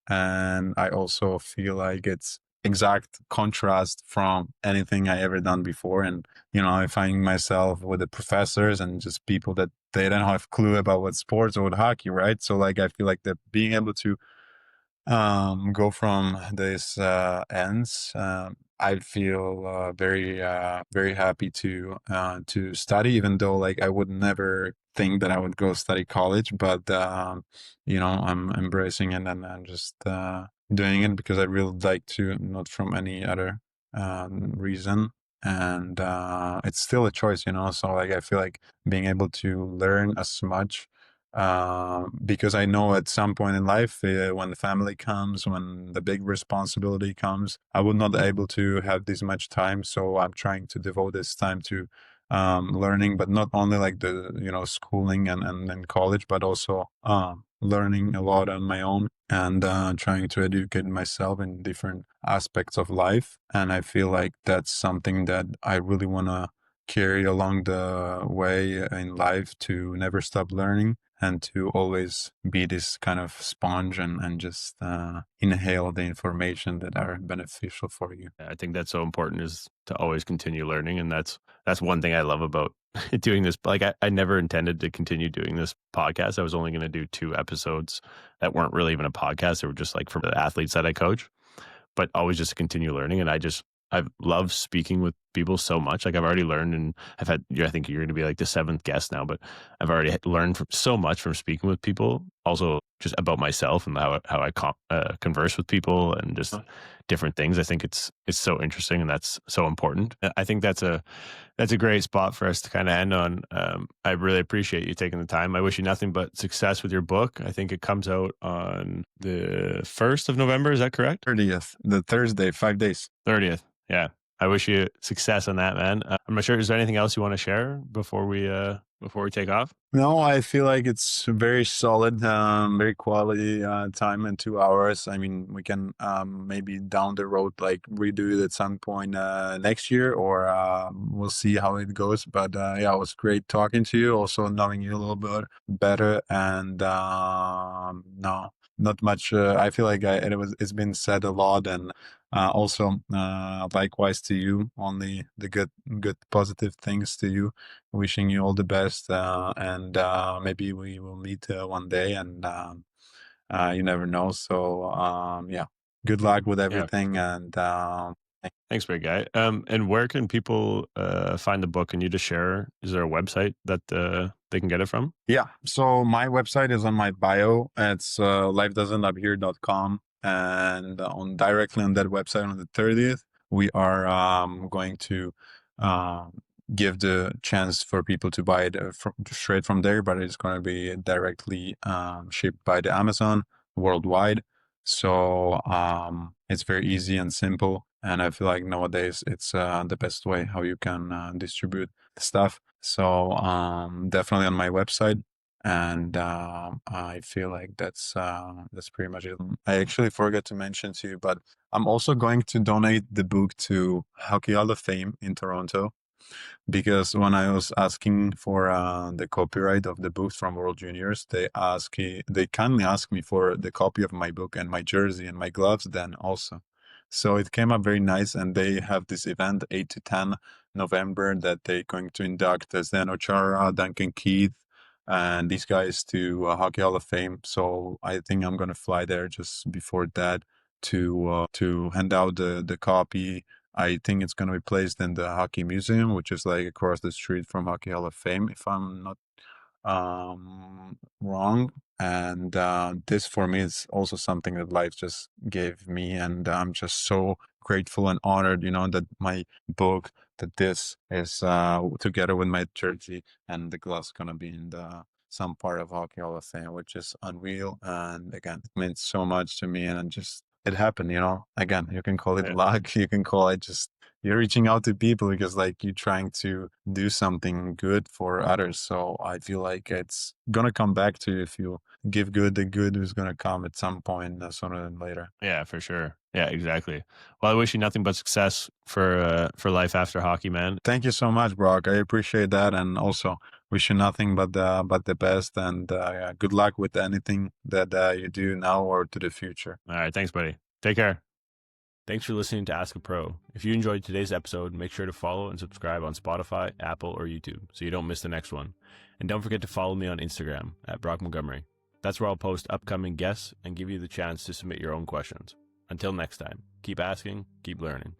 And I also feel like it's exact contrast from anything I ever done before. And I find myself with the professors and just people that they don't have clue about what sports or what hockey, right? So like I feel like that being able to go from these ends, I feel very happy to study, even though like I would never think that I would go study college. But I'm embracing it, and I'm just doing it because I really like to, not from any other reason. And it's still a choice. So like I feel like being able to learn as much because I know at some point in life, when the family comes, when the big responsibility comes, I will not able to have this much time. So I'm trying to devote this time to learning, but not only like the schooling and college, but also learning a lot on my own and trying to educate myself in different aspects of life. And I feel like that's something that I really want to carry along the way in life, to never stop learning and to always be this kind of sponge and just inhale the information that are beneficial for you. I think that's so important, is to always continue learning. And that's one thing I love about doing this. Like I never intended to continue doing this podcast. I was only going to do 2 episodes that weren't really even a podcast. They were just like for the athletes that I coach, but always just to continue learning. And I love speaking with people so much. Like I've already learned, and I've had, I think you're going to be like the 7th guest now, but I've already learned so much from speaking with people. Also just about myself and how I converse with people and just different things. I think it's so interesting, and that's so important. I think that's a great spot for us to kind of end on. I really appreciate you taking the time. I wish you nothing but success with your book. I think it comes out on the 1st of November. Is that correct? 30th, the Thursday, 5 days. 30th. Yeah. I wish you success on that, man. I'm not sure. Is there anything else you want to share before we take off? No, I feel like it's very solid, very quality time in 2 hours. I mean, we can maybe down the road like redo it at some point next year, or we'll see how it goes. But yeah, it was great talking to you, also knowing you a little bit better. And no, not much. I feel like it's been said a lot, and also likewise to you. Only the good positive things to you. Wishing you all the best, and maybe we will meet one day, and you never know. So yeah, good luck with Yeah. everything, and Thanks, big guy. And where can people find the book? And you just share? Is there a website that they can get it from? yeah. So my website is on my bio. It's lifedoesn'tuphere.com, and directly on that website on the 30th, we are going to give the chance for people to buy it straight from there, but it's going to be directly shipped by the Amazon worldwide. So it's very easy and simple. And I feel like nowadays it's the best way how you can distribute the stuff. So definitely on my website. And I feel like that's pretty much it. I actually forgot to mention to you, but I'm also going to donate the book to Hockey Hall of Fame in Toronto, because when I was asking for the copyright of the books from World Juniors, they kindly asked me for the copy of my book and my jersey and my gloves then also. So it came up very nice, and they have this event 8 to 10 November that they're going to induct Zan Ochara, Duncan Keith, and these guys to Hockey Hall of Fame. So I think I'm gonna fly there just before that to hand out the copy. I think it's going to be placed in the Hockey Museum, which is like across the street from Hockey Hall of Fame, if I'm not wrong. And this for me is also something that life just gave me, and I'm just so grateful and honored, that my book, that this is together with my jersey and the gloves gonna be in the some part of Hockey Hall of Fame, which is unreal. And again, it means so much to me, and just it happened. Again, you can call it luck, you can call it just you're reaching out to people because like you're trying to do something good for others. So I feel like it's gonna come back to you if you give good. The good is gonna come at some point sooner than later. Yeah, for sure. Yeah, exactly. Well, I wish you nothing but success for life after hockey, man. Thank you so much, Brock. I appreciate that, and also wish you nothing but the best. And good luck with anything that you do now or to the future. All right, thanks, buddy. Take care. Thanks for listening to Ask a Pro. If you enjoyed today's episode, make sure to follow and subscribe on Spotify, Apple, or YouTube so you don't miss the next one. And don't forget to follow me on Instagram at Brock Montgomery. That's where I'll post upcoming guests and give you the chance to submit your own questions. Until next time, keep asking, keep learning.